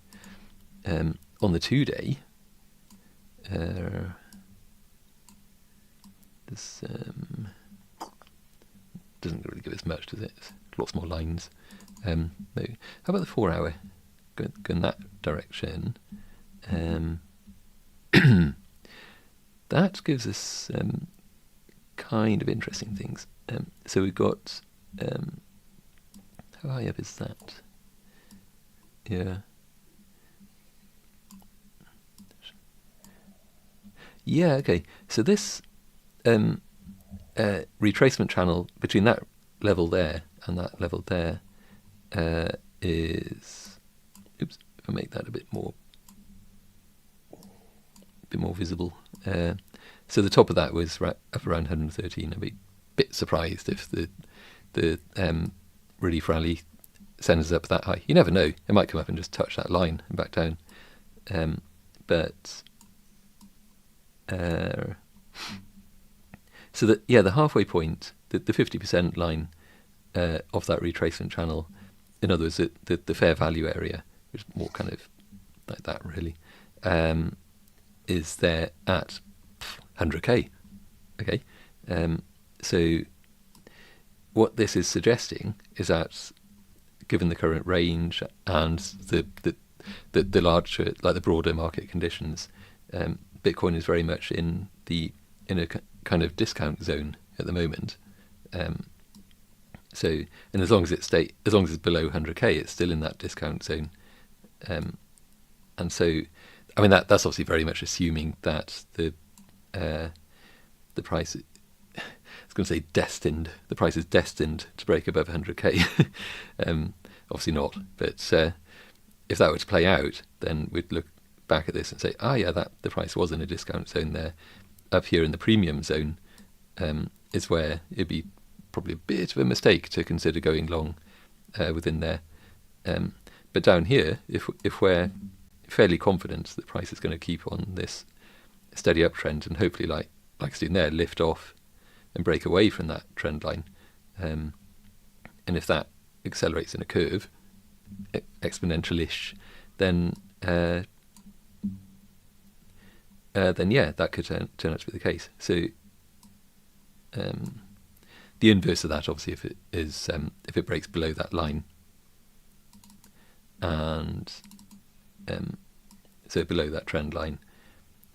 On the 2-day, this. Doesn't really give us much, does it? It's lots more lines. No. How about the 4-hour? Go in that direction. That gives us kind of interesting things. So we've got how high up is that? Yeah. Yeah, okay. So this retracement channel between that level there and that level there is, oops, if I make that a bit more visible. So the top of that was up around 113. I'd be a bit surprised if the relief rally sends us up that high. You never know. It might come up and just touch that line and back down. But so that, yeah, the halfway point, the 50% line of that retracement channel, in other words, the fair value area, which is more kind of like that really, is there at 100k. Okay, so what this is suggesting is that, given the current range and the larger, like the broader market conditions, Bitcoin is very much in a kind of discount zone at the moment. So, and as long as it's below 100k, it's still in that discount zone. And so, I mean, that's obviously very much assuming that the price, I was going to say destined, the price is destined to break above 100k. Obviously not, but if that were to play out, then we'd look back at this and say, yeah, that the price was in a discount zone there. Up here in the premium zone is where it'd be probably a bit of a mistake to consider going long within there. But down here, if we're fairly confident the price is going to keep on this steady uptrend and hopefully, like it's doing there, lift off and break away from that trend line, and if that accelerates in a curve, exponential-ish, then yeah, that could turn out to be the case. So the inverse of that, obviously, if it breaks below that line, and so below that trend line,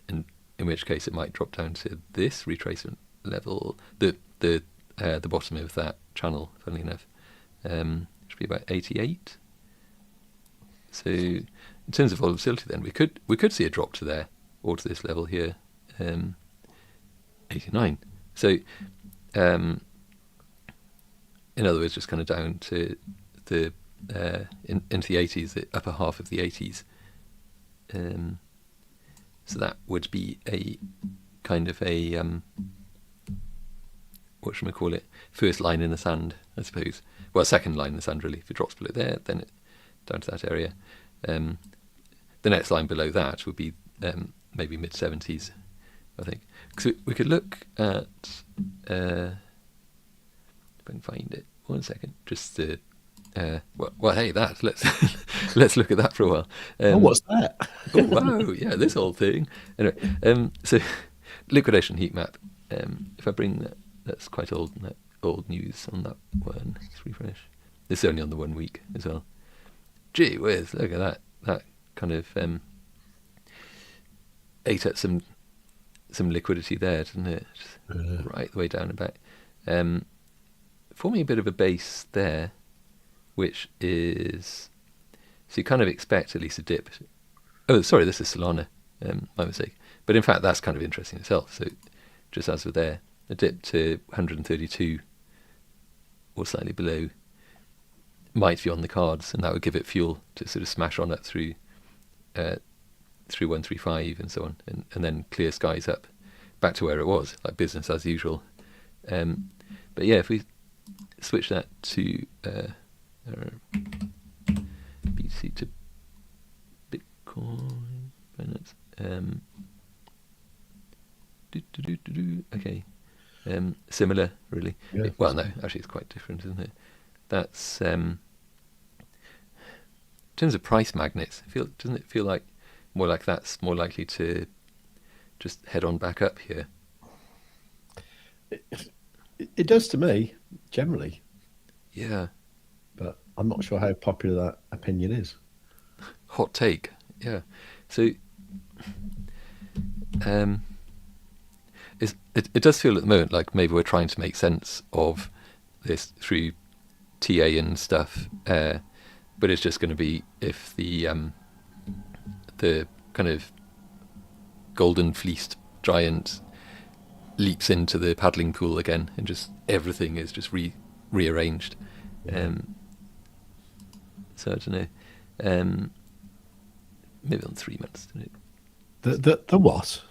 and in which case it might drop down to this retracement level, the bottom of that channel, funnily enough, should be about 88. So in terms of volatility, then we could see a drop to there, or to this level here, 89. So in other words, just kind of down to the into the 80s, the upper half of the 80s. So that would be a kind of a what should we call it? First line in the sand, I suppose. Well, second line in the sand, really. If it drops below there, then it down to that area. The next line below that would be maybe mid 70s, I think. So we could look at if I can find it. 1 second, just to. Well, hey, let's look at that for a while. What's that? Oh, wow, yeah, this whole thing. Anyway, so liquidation heat map. If I bring that's quite old news on that one. Let's refresh. This is only on the 1 week as well. Gee whiz, look at that. That kind of ate at some liquidity there, didn't it? Right the way down and back. Forming a bit of a base there, which is, so you kind of expect at least a dip. Oh, sorry, this is Solana, my mistake. But in fact, that's kind of interesting itself. So just as with there, a dip to 132 or slightly below might be on the cards, and that would give it fuel to sort of smash on up through 135 and so on, and then clear skies up back to where it was, like business as usual. But yeah, if we switch that to BTC to Bitcoin, okay, similar really. Yeah. Well, no, actually it's quite different, isn't it? That's in terms of price magnets, doesn't it feel like more like that's more likely to just head on back up here? It does to me, generally. Yeah. But I'm not sure how popular that opinion is. Hot take, yeah. So it does feel at the moment like maybe we're trying to make sense of this through TA and stuff, but it's just going to be if the kind of golden fleeced giant leaps into the paddling pool again, and just everything is just rearranged. So I don't know. Maybe on 3 months. The what?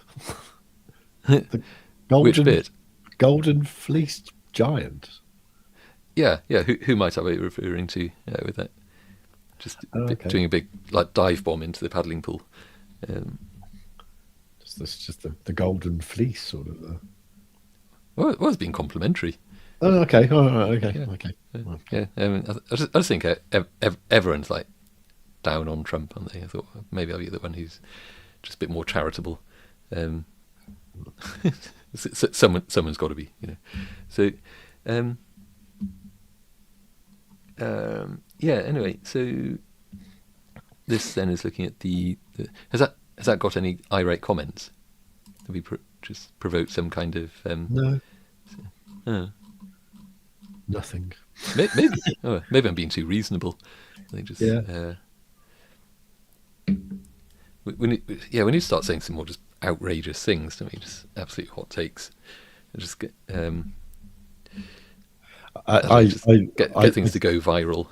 The golden, which bit? Golden fleeced giant. Yeah. Who might I be referring to with that? Just doing a big dive bomb into the paddling pool. Just the golden fleece sort of. Well, it was being complimentary. Oh, okay. Okay. Yeah. I just think everyone's down on Trump, aren't they? I thought maybe I'll be the one who's just a bit more charitable. Someone's got to be, So, Anyway, so this then is looking at the has that got any irate comments? Have we just provoked some kind of no? Nothing. Maybe I'm being too reasonable. I think just we need to start saying some more just outrageous things, don't we? Just absolute hot takes. And just get get things to go viral,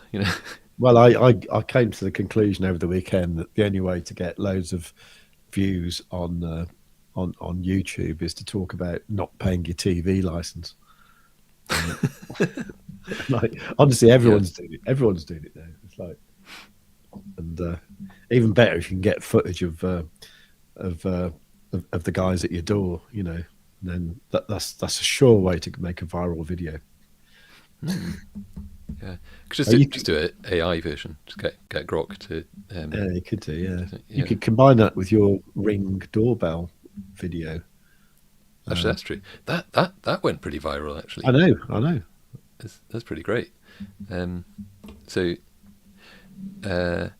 Well, I came to the conclusion over the weekend that the only way to get loads of views on YouTube is to talk about not paying your TV license. Honestly, everyone's doing it. Everyone's doing it now. It's and even better if you can get footage of the guys at your door. Then that's a sure way to make a viral video. Yeah, just do an AI version. Just get Grok to. Yeah, you could do. Yeah, you could combine that with your Ring doorbell video. Actually, that's true. That went pretty viral. Actually, I know. That's pretty great. So in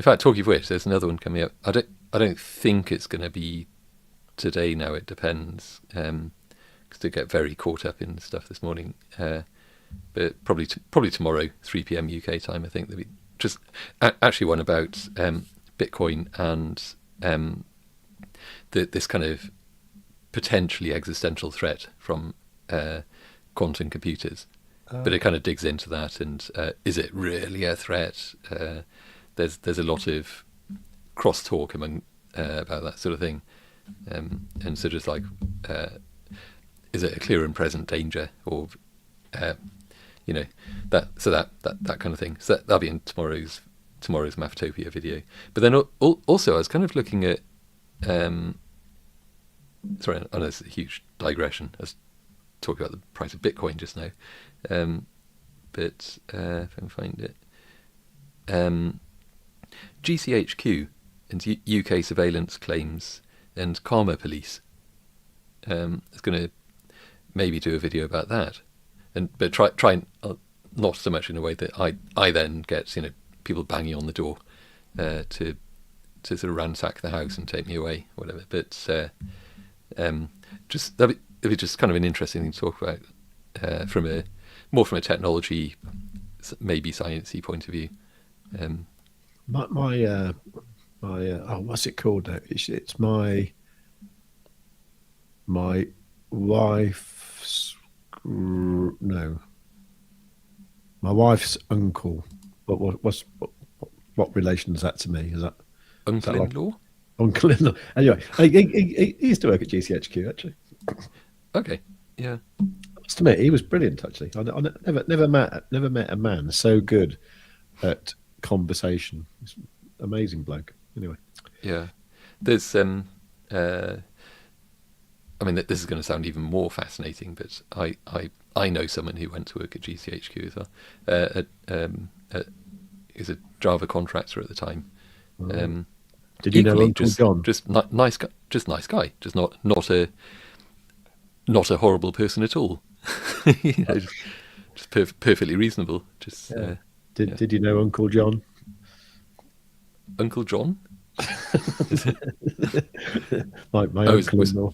fact, talking of which, there's another one coming out. I don't think it's going to be today. Now it depends. Because I get very caught up in stuff this morning. But probably tomorrow, 3 p.m. UK time. I think there'll be just actually one about Bitcoin and this kind of potentially existential threat from quantum computers. But it kind of digs into that, and is it really a threat? There's a lot of crosstalk among about that sort of thing, and so just is it a clear and present danger, or that kind of thing. So that'll be in tomorrow's Maftopia video. But then also I was kind of looking at sorry, I know this is a huge digression. I was talking about the price of Bitcoin just now. But if I can find it, GCHQ and UK surveillance claims and Karma Police is going to maybe do a video about that, but try not so much in a way that I then get people banging on the door to sort of ransack the house and take me away, whatever. But just that'd be just kind of an interesting thing to talk about from a technology, maybe sciencey point of view. My what's it called now? It's my wife's my wife's uncle. What relation is that to me? Is that uncle-in-law? Uncle-in-law. Anyway, he used to work at GCHQ actually. Okay, yeah. To me, he was brilliant. Actually, I never met a man so good at conversation. He's an amazing bloke. Anyway, yeah. There's I mean, this is going to sound even more fascinating, but I know someone who went to work at GCHQ as well. He was a Java contractor at the time. Did you know Uncle John? Just nice guy. Just not a horrible person at all. Just perfectly reasonable. Just did you know Uncle John? Uncle John? my uncle-in-law.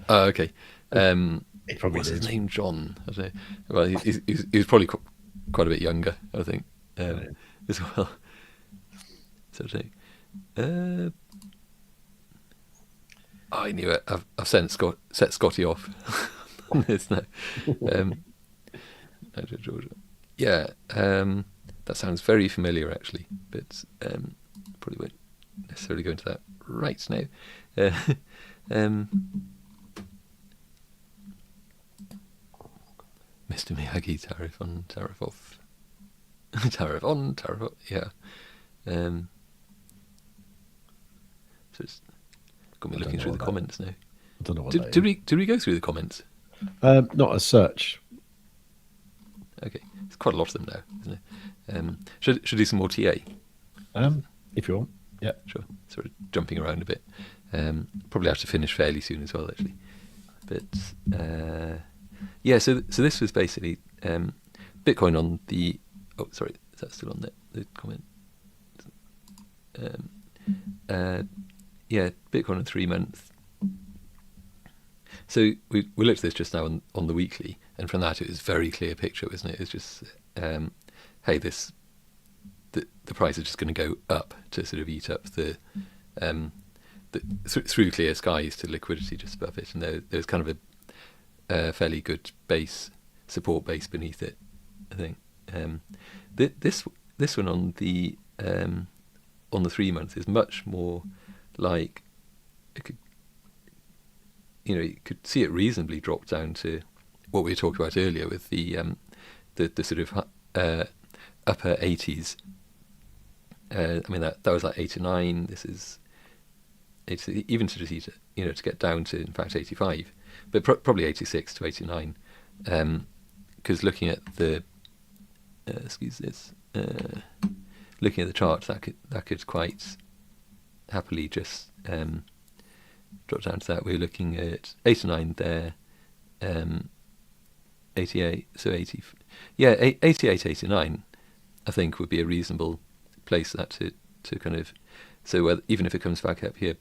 Oh, okay. What's his name? John? I don't know. Well, he was probably quite a bit younger, I think. as well. So I knew it. I've set Scotty off on this now. Yeah, that sounds very familiar actually, but probably won't necessarily go into that right now. Mr. Miyagi, tariff on, tariff off, tariff on, tariff off. Yeah. So it's got me looking through the comments now. I don't know what did we go through the comments? Not as such. Okay, it's quite a lot of them now, isn't it? Should do some more TA. If you want. Yeah, sure. Sort of jumping around a bit. Probably have to finish fairly soon as well, actually. But yeah, so this was basically Bitcoin on the. Oh, sorry, is that still on the comment? Yeah, Bitcoin on 3 months. So we looked at this just now on the weekly, and from that it was a very clear picture, wasn't it? It's just, hey, the price is just going to go up to sort of eat up the through clear skies to liquidity just above it, and there's kind of a fairly good support base beneath it, I think. This one on the 3 months is much more like it could, you could see it reasonably drop down to what we were talking about earlier with the sort of upper 80s. I mean that was like 89. This is even to just to get down to in fact 85, but probably 86 to 89. Because looking at the looking at the chart, that could quite happily just drop down to that. We're looking at 89 there, 88, so 80, yeah, 88, 89, I think would be a reasonable place for that to kind of, so even if it comes back up here,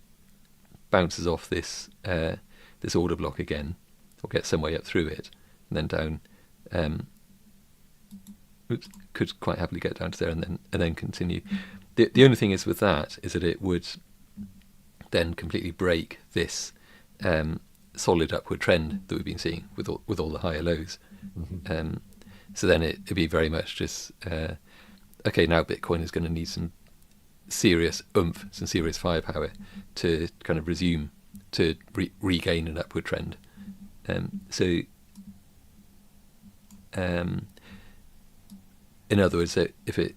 bounces off this this order block again, or gets some way up through it, and then down, could quite happily get down to there and then continue. The only thing is with that is that it would then completely break this solid upward trend that we've been seeing with all the higher lows. Mm-hmm. So then it'd be very much just okay, now Bitcoin is going to need some serious oomph, some serious firepower to kind of resume to regain an upward trend. In other words, if it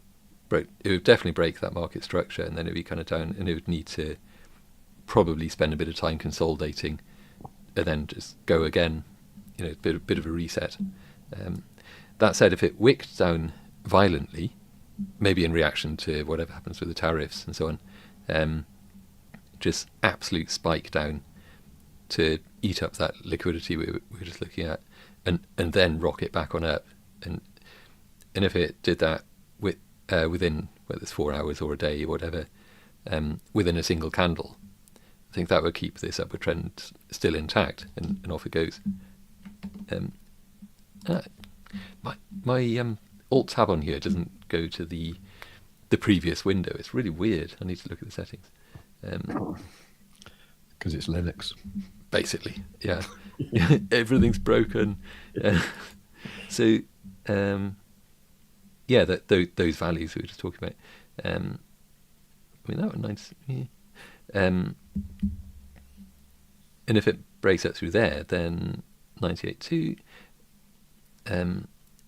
broke, it would definitely break that market structure, and then it'd be kind of down, and it would need to probably spend a bit of time consolidating, and then just go again, a bit of a reset. That said, if it wicked down violently, maybe in reaction to whatever happens with the tariffs and so on, just absolute spike down to eat up that liquidity we were just looking at, and then rocket back on up, and if it did that within, whether it's 4 hours or a day or whatever, within a single candle, I think that would keep this upward trend still intact, and off it goes. My alt tab on here doesn't go to the previous window. It's really weird. I need to look at the settings. Because it's Linux. Basically, yeah. Everything's broken. So, yeah, those values we were just talking about. I mean, that was nice. Yeah. And if it breaks up through there, then 98.2.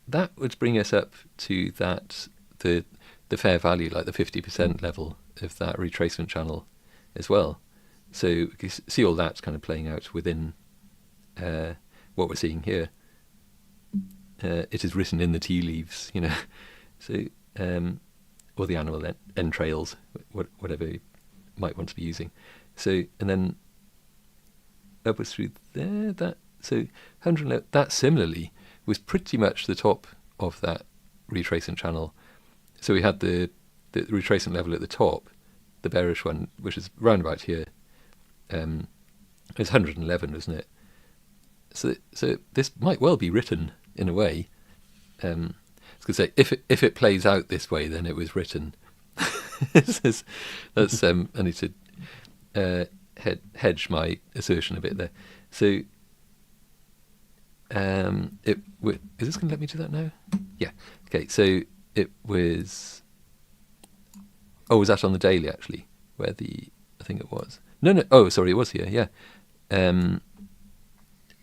That would bring us up to the fair value, like the 50% level of that retracement channel as well. So we can see all that's kind of playing out within what we're seeing here. It is written in the tea leaves, so or the animal entrails, whatever you might want to be using. So, and then upwards through there, so 111, that similarly was pretty much the top of that retracement channel. So we had the retracement level at the top, the bearish one, which is round about here. It's 111, isn't it? So this might well be written in a way. was going to say, if it plays out this way, then it was written. That's I need to hedge my assertion a bit there. So, is this going to let me do that now? Yeah. Okay. So it was. Oh, was that on the daily actually? Where I think it was. No. Oh, sorry, it was here. Yeah.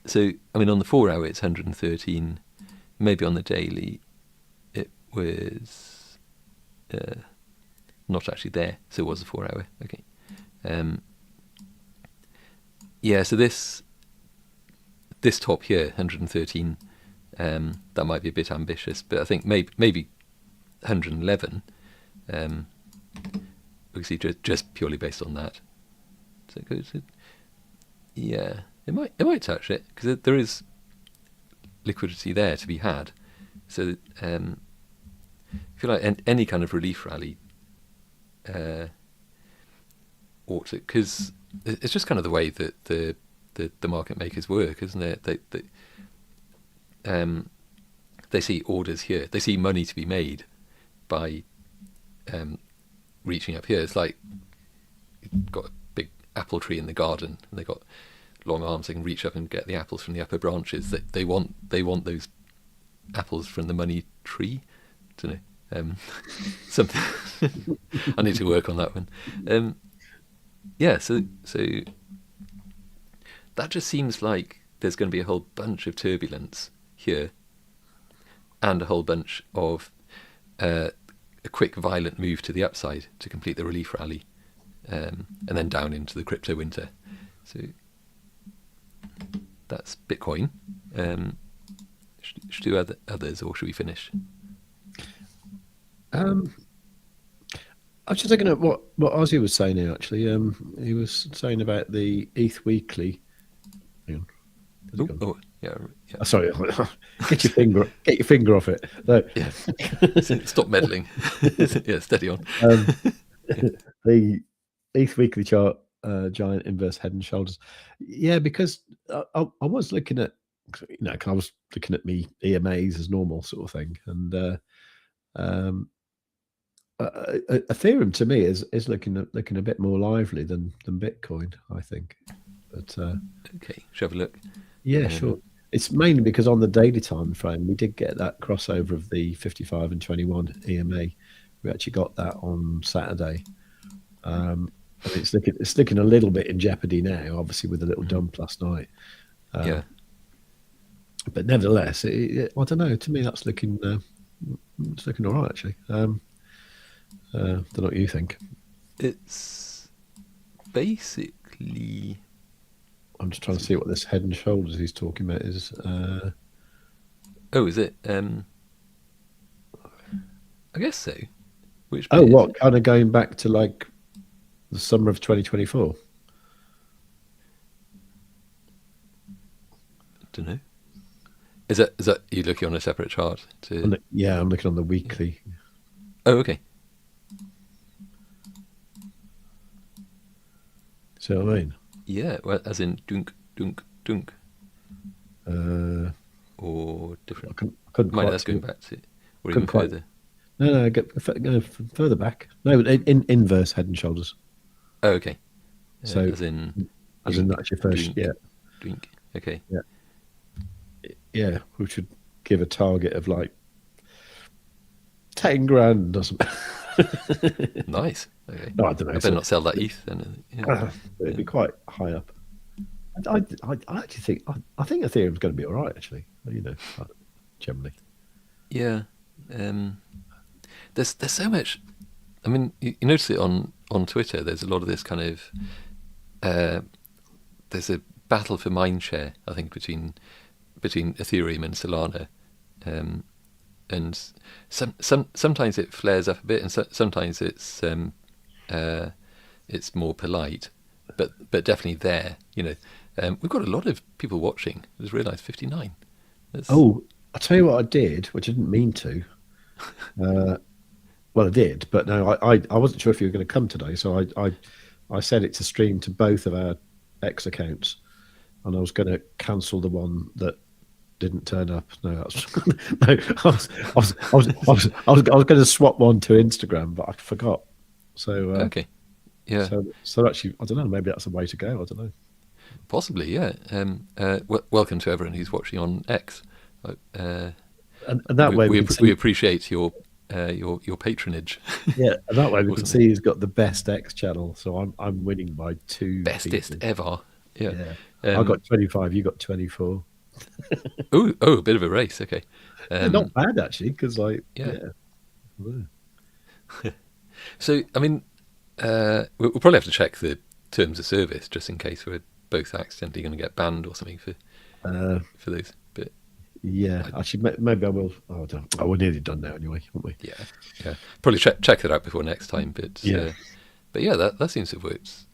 So I mean, on the 4 hour, it's 113. Maybe on the daily, it was not actually there. So it was a 4 hour. Okay. Yeah. So this top here, 113. That might be a bit ambitious, but I think maybe 111. Obviously, just purely based on that. So it goes. Yeah, it might touch it because there is liquidity there to be had. So I feel like any kind of relief rally ought to, because it's just kind of the way that the market makers work, isn't it? They see orders here. They see money to be made by reaching up here. It's like you've got a big apple tree in the garden, and they've got long arms. They can reach up and get the apples from the upper branches. They want those apples from the money tree. I don't know. Something. I need to work on that one. Yeah. So that just seems like there's going to be a whole bunch of turbulence here, and a whole bunch of a quick, violent move to the upside to complete the relief rally, and then down into the crypto winter. So that's Bitcoin. Should do others, or should we finish? I was just thinking of what Ozzy was saying here. Actually, he was saying about the ETH weekly. Hang on. Oh, yeah. Oh, sorry, get your finger off it. No. Yeah. Stop meddling. Yeah, steady on. The ETH weekly chart, giant inverse head and shoulders. Yeah, because I was looking at, I was looking at me EMAs as normal sort of thing, and Ethereum to me is looking a bit more lively than Bitcoin, I think. But okay, shall we have a look? Yeah, sure. It's mainly because on the daily time frame we did get that crossover of the 55 and 21 EMA. We actually got that on Saturday. And it's looking a little bit in jeopardy now, obviously with a little dump last night. Yeah. But nevertheless, I don't know. To me, that's looking all right actually. Don't know what you think. It's basically. I'm just trying to see what this head and shoulders he's talking about is. Oh, is it? I guess so. Which? Oh, what kind of going back to like the summer of 2024? I don't know. Is that you looking on a separate chart? Yeah, I'm looking on the weekly. Oh, okay. See what I mean? Yeah, well, as in dunk. Or different. I couldn't Might that's going back to, or even further. No, go further back. No, in inverse head and shoulders. Oh, okay. So as in that's your first. Drink. Okay. Yeah, we should give a target of like 10 grand or something. Nice. Okay. No, I don't know. I better not sell that ETH then. It'd be quite high up. I actually think Ethereum's going to be all right. Actually, generally. Yeah. There's so much. I mean, you notice it on Twitter. There's a lot of this kind of. There's a battle for mindshare, I think, between Ethereum and Solana, and sometimes it flares up a bit, and sometimes it's more polite, but definitely there. We've got a lot of people watching. I just realised 59. I'll tell you what I did, which I didn't mean to. Well, I did, but no, I wasn't sure if you were going to come today, so I set it to stream to both of our X accounts, and I was going to cancel the one that didn't turn up. No, that's no. I was going to swap one to Instagram, but I forgot. So okay, yeah. So actually, I don't know. Maybe that's a way to go. I don't know. Possibly, yeah. Welcome to everyone who's watching on X. And that way we appreciate your patronage. Yeah, and that way we can see who's got the best X channel. So I'm winning by 2. Bestest ever. Yeah. I got 25. You got 24. Oh, a bit of a race. Okay. Not bad actually, because yeah. So I mean, we'll probably have to check the terms of service just in case we're both accidentally going to get banned or something for those. But yeah, actually, maybe I will. Oh, we're nearly done now anyway, aren't we? Yeah. Probably check that out before next time. But yeah, that seems to have worked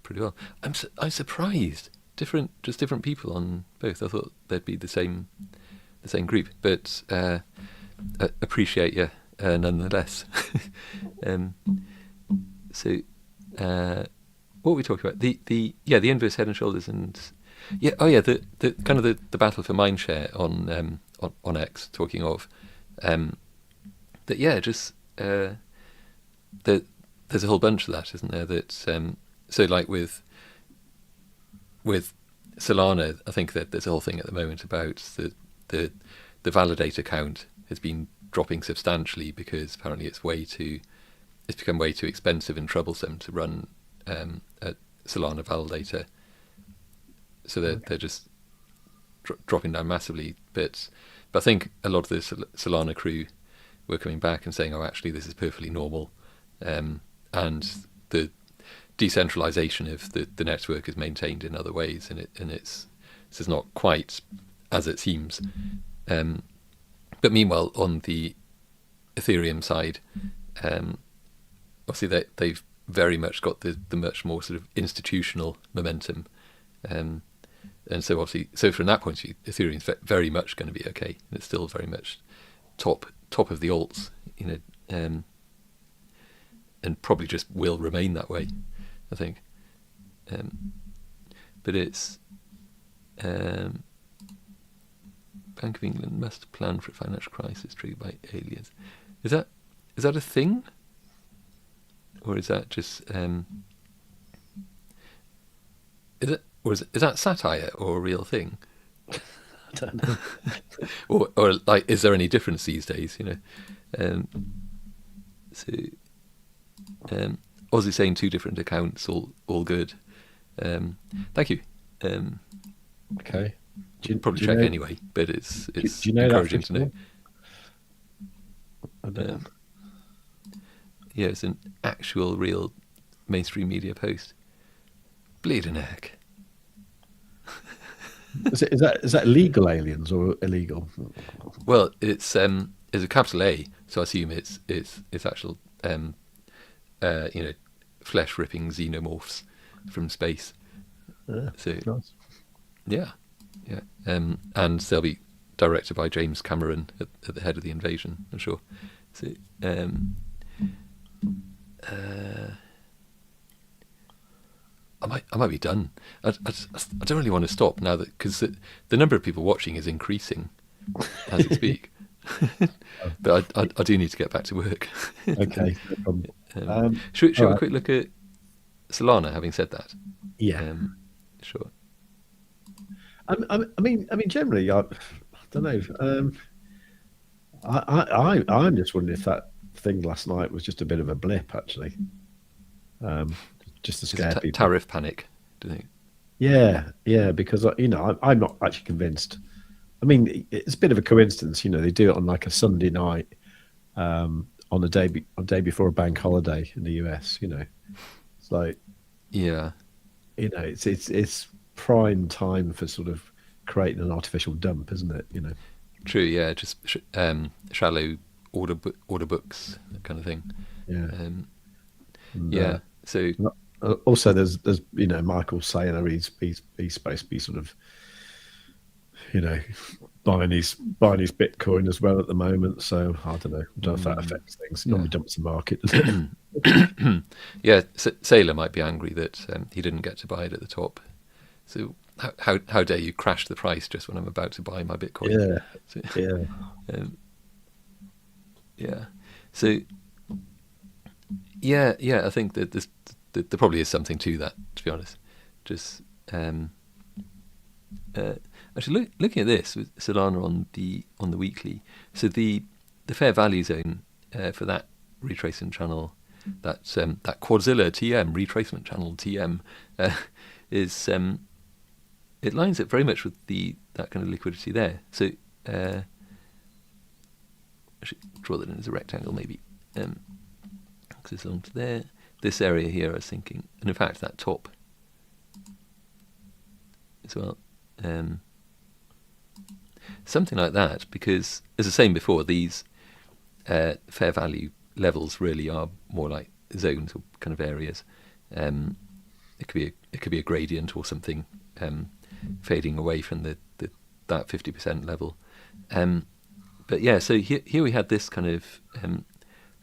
pretty well. I'm surprised. Different people on both. I thought they'd be the same group, but appreciate you nonetheless. So what were we talking about? The inverse head and shoulders and the kind of the battle for mindshare on X. Talking of there's a whole bunch of that, isn't there? That so like with Solana, I think that there's a whole thing at the moment about the validator count has been dropping substantially because apparently it's become way too expensive and troublesome to run a Solana validator. So they're just dropping down massively. But I think a lot of the Solana crew were coming back and saying, oh, actually, this is perfectly normal. And the decentralization of the network is maintained in other ways, and it's not quite as it seems. But meanwhile, on the Ethereum side, obviously they've very much got the much more sort of institutional momentum, and so obviously, from that point of view, Ethereum's very much going to be okay, and it's still very much top of the alts, and probably just will remain that way, I think. But it's Bank of England must plan for a financial crisis triggered by aliens. Is that a thing, or is that just is that satire or a real thing? I don't know. or like, is there any difference these days? Ozzy saying 2 different accounts, all good. Thank you. Okay. Probably check anyway, but it's do you know encouraging to know. I don't know. Yeah, it's an actual, real mainstream media post. Bleeding heck. Is that legal aliens or illegal? Well, it's a capital A, so I assume it's actual flesh ripping xenomorphs from space. So nice. Yeah. And they'll be directed by James Cameron at the head of the invasion, I'm sure. So I might be done. I don't really want to stop now because the number of people watching is increasing as we speak. But I do need to get back to work. Okay, no problem. Should we have a quick look at Solana? Having said that, yeah, sure. I mean, generally, I don't know. I'm just wondering if that thing last night was just a bit of a blip, actually. Just to scare people. Tariff panic, do you think? Yeah, because I'm not actually convinced. I mean, it's a bit of a coincidence, they do it on like a Sunday night, on the day before a bank holiday in the US. It's like, yeah, it's prime time for sort of creating an artificial dump, isn't it? True. Yeah, just shallow order books, that kind of thing. Yeah. So also, there's Michael Saylor. He's supposed to be sort of buying his Bitcoin as well at the moment. So I don't know if that affects things. It normally dumps the market. Yeah, Saylor might be angry that he didn't get to buy it at the top. So how dare you crash the price just when I'm about to buy my Bitcoin? Yeah, So, yeah. Yeah. So yeah, I think that there probably is something to that, to be honest. Just actually looking at this with Solana on the weekly. So the fair value zone for that retracement channel, that Quadzilla TM retracement channel TM is it lines up very much with that kind of liquidity there. So I should draw that in as a rectangle maybe. Because it's along to there. This area here, I was thinking, and in fact that top as well. Something like that, because as I was saying before, these fair value levels really are more like zones or kind of areas. It could be a gradient or something fading away from that 50% level. But yeah, so here we had this kind of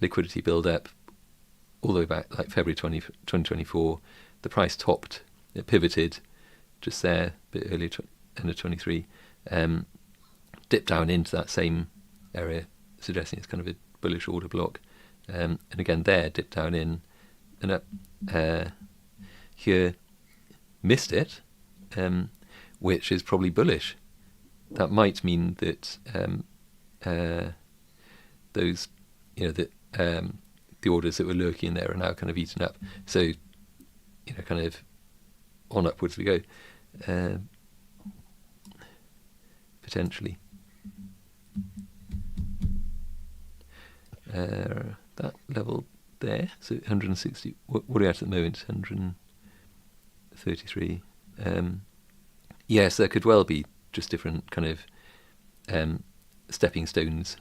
liquidity build up all the way back, like February 2024. The price topped, it pivoted just there a bit earlier, end of 23, dipped down into that same area, suggesting it's kind of a bullish order block. And again there, dipped down in and up here, missed it, which is probably bullish. That might mean that those, the orders that were lurking in there are now kind of eaten up. So, kind of on upwards we go, potentially. That level there, so 160. What are we at the moment? 133. Yes, there could well be just different kind of stepping stones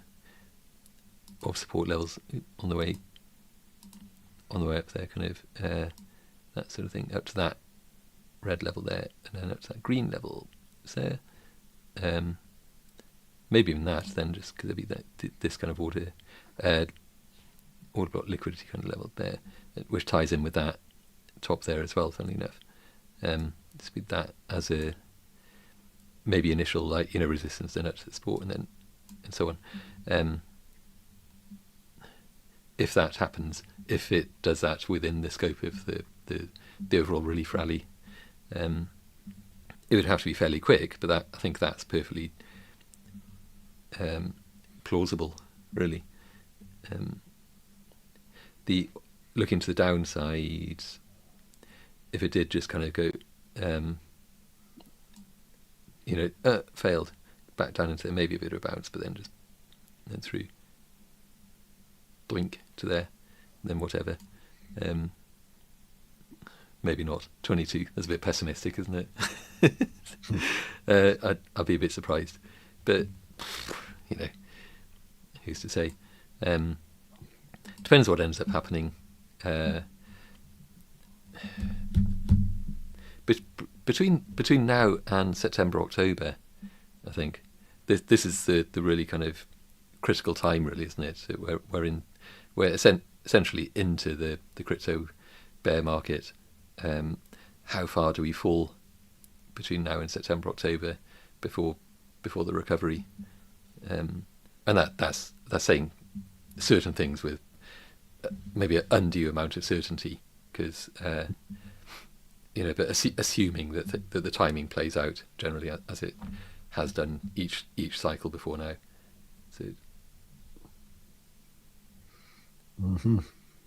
of support levels on the way up there, kind of that sort of thing, up to that red level there, and then up to that green level there. Maybe even that, then, just because there'd be this kind of order block liquidity kind of level there, which ties in with that top there as well, funnily enough. Just with that as a maybe initial resistance, then up to the support, and so on. If that happens, if it does that within the scope of the overall relief rally, it would have to be fairly quick. But I think that's perfectly plausible, really. Looking to the downside, if it did just kind of go, failed back down into maybe a bit of a bounce, but then through, blink to there, and then whatever. Maybe not 22. That's a bit pessimistic, isn't it? I'd be a bit surprised, but who's to say? Depends what ends up happening. Between now and September, October, I think this is the really kind of critical time, really, isn't it? So we're essentially into the crypto bear market. How far do we fall between now and September, October before the recovery? And that's saying certain things with maybe an undue amount of certainty, because but assuming that the timing plays out generally as it has done each cycle before now. So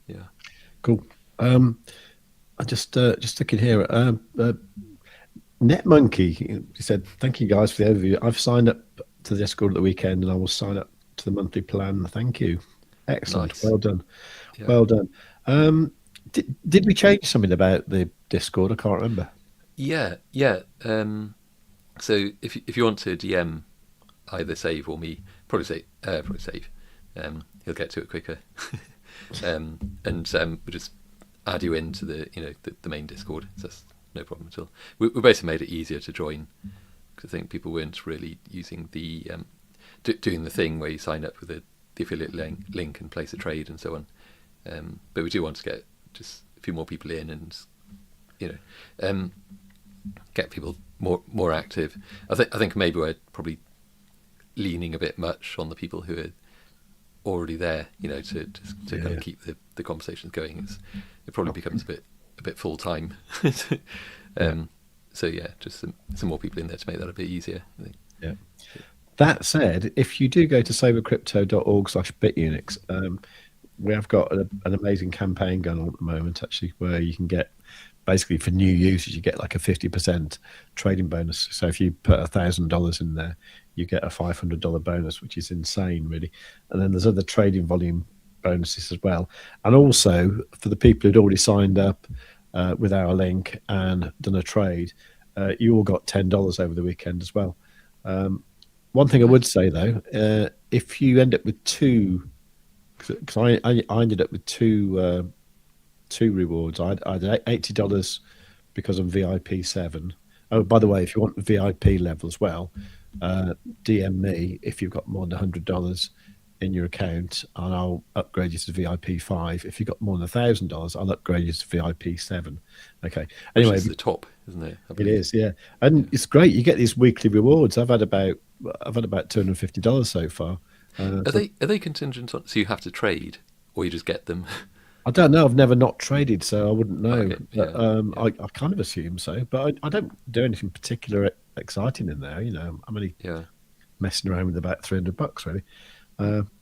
yeah, cool. I just looking here. NetMonkey said, "Thank you guys for the overview. I've signed up to the Discord at the weekend, and I will sign up to the monthly plan. Thank you. Excellent. Nice. Well done. Yeah. Well done. Did we change something about the Discord? I can't remember. Yeah. So if you want to DM either Save or me, probably Save. He'll get to it quicker. And we'll just add you into the main Discord. So that's no problem at all. We basically made it easier to join, because I think people weren't really using the doing the thing where you sign up with the affiliate link and place a trade and so on. But we do want to get just a few more people in, and get people more active. I think maybe we're probably leaning a bit much on the people who are already there, to kind of keep the conversations going. It probably becomes a bit full time. So yeah, just some more people in there to make that a bit easier, I think. Yeah. That said, if you do go to savewithcrypto.org/Bitunix, we have got an amazing campaign going on at the moment, actually, where you can get, basically for new users, you get like a 50% trading bonus. So if you put $1,000 in there, you get a $500 bonus, which is insane, really. And then there's other trading volume bonuses as well. And also for the people who'd already signed up with our link and done a trade, you all got $10 over the weekend as well. One thing I would say though, if you end up with two, because I ended up with two rewards. I had $80 because I'm VIP 7. Oh, by the way, if you want the VIP level as well, DM me if you've got more than $100 in your account, and I'll upgrade you to VIP 5. If you've got more than $1,000, I'll upgrade you to VIP 7. Okay. Anyway, which is the top, isn't it? It is, yeah, and it's great. You get these weekly rewards. I've had about $250 so far. Are they contingent on? So you have to trade, or you just get them? I don't know. I've never not traded, so I wouldn't know. Okay, but, I kind of assume so, but I don't do anything particular exciting in there. I'm only messing around with about $300 really.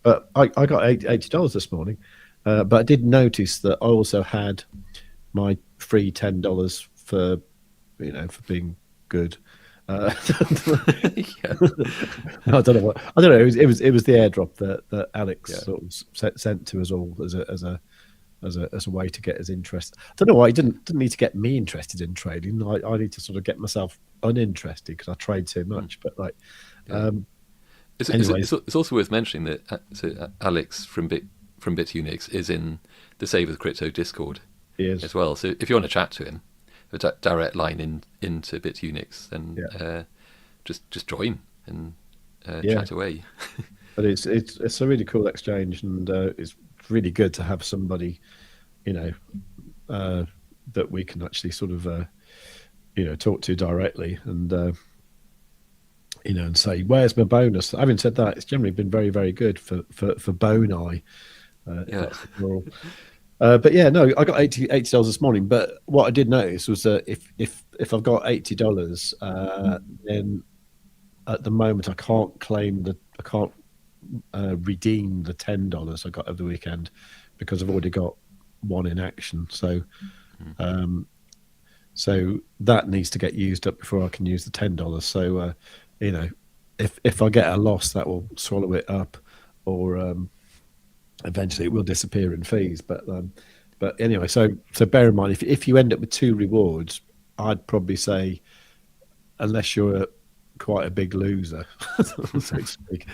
But I got $80 this morning. But I did notice that I also had my free $10 for being good. I don't know. It was the airdrop that Alex sort of sent to us all as a way to get us interested. I don't know why he didn't need to get me interested in trading. I need to sort of get myself uninterested because I trade too much. But it's also worth mentioning that Alex from Bitunix is in the Save with Crypto Discord as well. So if you want to chat to him, a direct line into Bitunix, then just join and chat away. But it's a really cool exchange, and it's really good to have somebody, that we can actually sort of, talk to directly, and and say, "Where's my bonus?" Having said that, it's generally been very, very good for Bonai. But yeah, no, I got $80 this morning. But what I did notice was that if I've got $80, then at the moment I can't redeem the $10 I got over the weekend because I've already got one in action. So, so that needs to get used up before I can use the $10. So, if I get a loss, that will swallow it up, or eventually it will disappear in fees. But anyway, so bear in mind, if you end up with two rewards, I'd probably say, unless you're quite a big loser, so to speak,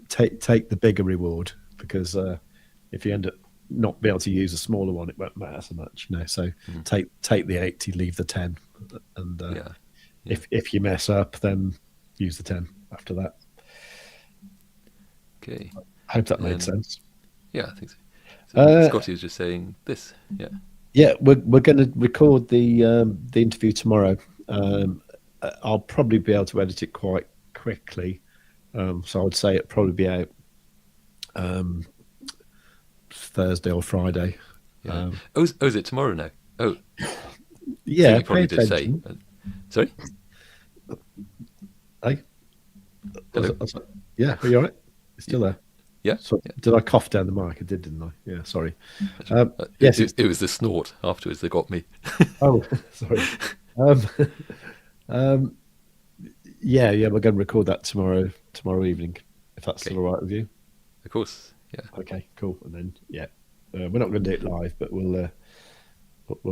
take the bigger reward, because if you end up not be able to use a smaller one, it won't matter so much. So take the 80, leave the 10, and if you mess up, then use the 10 after that. Okay. I hope that made sense. Yeah, I think so. So Scotty was just saying this. Yeah, we're going to record the interview tomorrow. I'll probably be able to edit it quite quickly, so I would say it'll probably be out Thursday or Friday. Is it tomorrow now? Oh, yeah. So you probably did say. Sorry. Hey. Hello? Yeah, are you all right? You're still there? Yeah. So, did I cough down the mic? I did, didn't I? Yeah, sorry. Yes, it was the snort afterwards that got me. Oh, sorry. Yeah, we're going to record that tomorrow evening, if that's still all right with you. Of course, yeah. Okay, cool. And then we're not going to do it live, but we'll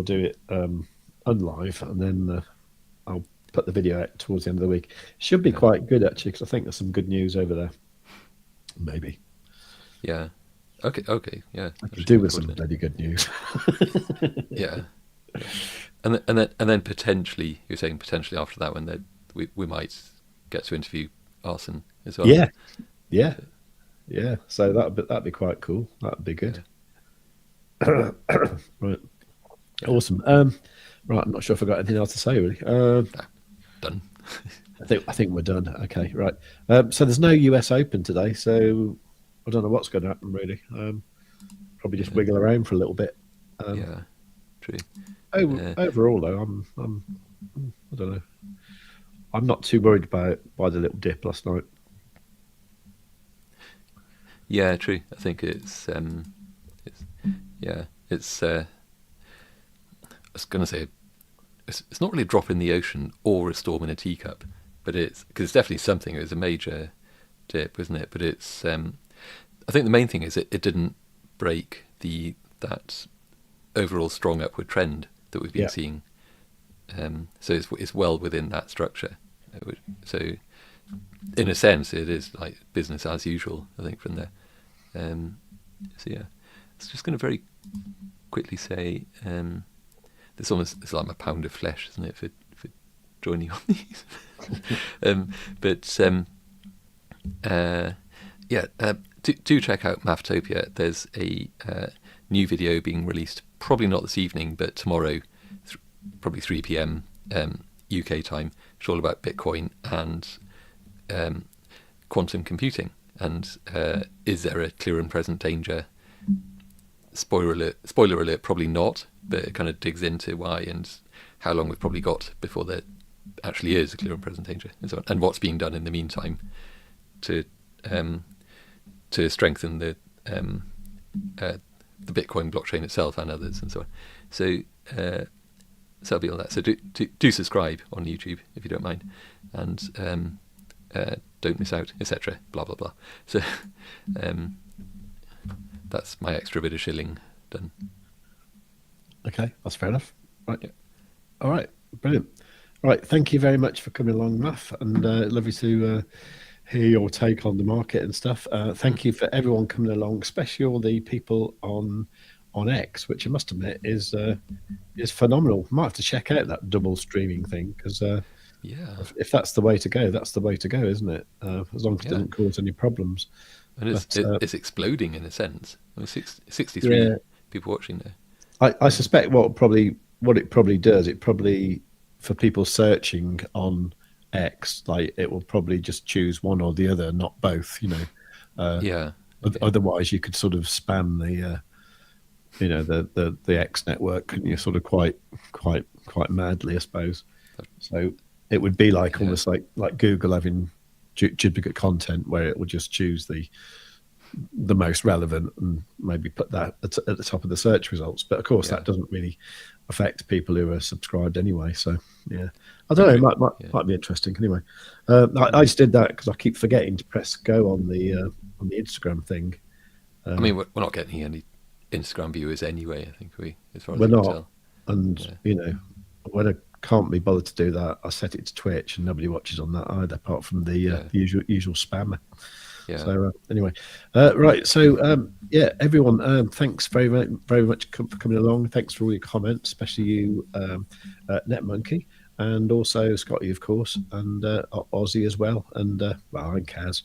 do it unlive, and then I'll put the video out towards the end of the week. Should be quite good actually, because I think there's some good news over there. Maybe. Yeah. Okay. Yeah. I could do with some bloody good news. Yeah. And then potentially, you're saying potentially after that, when we might get to interview Arson as well. Yeah. So that'd be quite cool. That'd be good. Right. Awesome. Right, I'm not sure if I got anything else to say really. Done. I think we're done. Okay, right. So there's no US Open today, so I don't know what's going to happen really. Probably just wiggle around for a little bit. Yeah, true. Overall, though, I don't know. I'm not too worried by the little dip last night. Yeah, true. I think it's I was going to say it's not really a drop in the ocean or a storm in a teacup, but because it's definitely something. It was a major dip, wasn't it? But it's I think the main thing is it didn't break that overall strong upward trend that we've been seeing. So it's well within that structure. So in a sense, it is like business as usual, I think, from there. So yeah, I was just going to very quickly say, it's like my pound of flesh, isn't it, for joining on these? Do check out Maftopia. There's a new video being released, probably not this evening, but tomorrow, probably 3 p.m. UK time. It's all about Bitcoin and quantum computing. And is there a clear and present danger? Spoiler alert, probably not, but it kind of digs into why and how long we've probably got before there actually is a clear and present danger, and so on, and what's being done in the meantime to strengthen the Bitcoin blockchain itself and others, and so on. So that'll be all that. So do subscribe on YouTube if you don't mind, and don't miss out, etc. Blah blah blah. So that's my extra bit of shilling done. Okay, that's fair enough. Right. Yeah. All right. Brilliant. All right. Thank you very much for coming along, Maff, and lovely to hear your take on the market and stuff. Thank you for everyone coming along, especially all the people on X, which I must admit is phenomenal. Might have to check out that double streaming thing because if that's the way to go, that's the way to go, isn't it? As long as it doesn't cause any problems. And it's exploding in a sense. I mean, 63 people watching there. I suspect what it probably does, for people searching on X, like it will probably just choose one or the other, not both, you know. Otherwise you could sort of spam the X network, couldn't you, sort of quite madly, I suppose. So it would be like almost like Google having duplicate content where it will just choose the most relevant and maybe put that at the top of the search results. But of course that doesn't really affect people who are subscribed anyway. So yeah, I don't know, it might be interesting. Anyway, I just did that because I keep forgetting to press go on the Instagram thing. I mean, we're not getting any Instagram viewers anyway, I think as far as we're I not can tell. And you know, when I can't be bothered to do that, I set it to Twitch and nobody watches on that either, apart from the usual spammer. So anyway, right. So everyone, thanks very much for coming along. Thanks for all your comments, especially you, NetMonkey, and also Scotty, of course, and Ozzy as well, and and Kaz.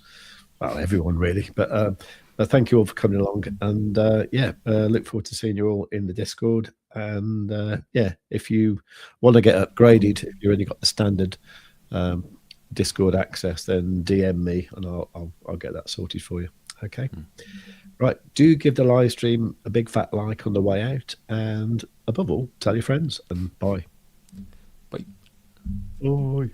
Well, everyone really, but thank you all for coming along, and look forward to seeing you all in the Discord. And if you want to get upgraded, if you only got the standard Discord access, then DM me and I'll get that sorted for you. Okay. Right. Do give the live stream a big fat like on the way out, and above all, tell your friends, and bye. Bye. Bye.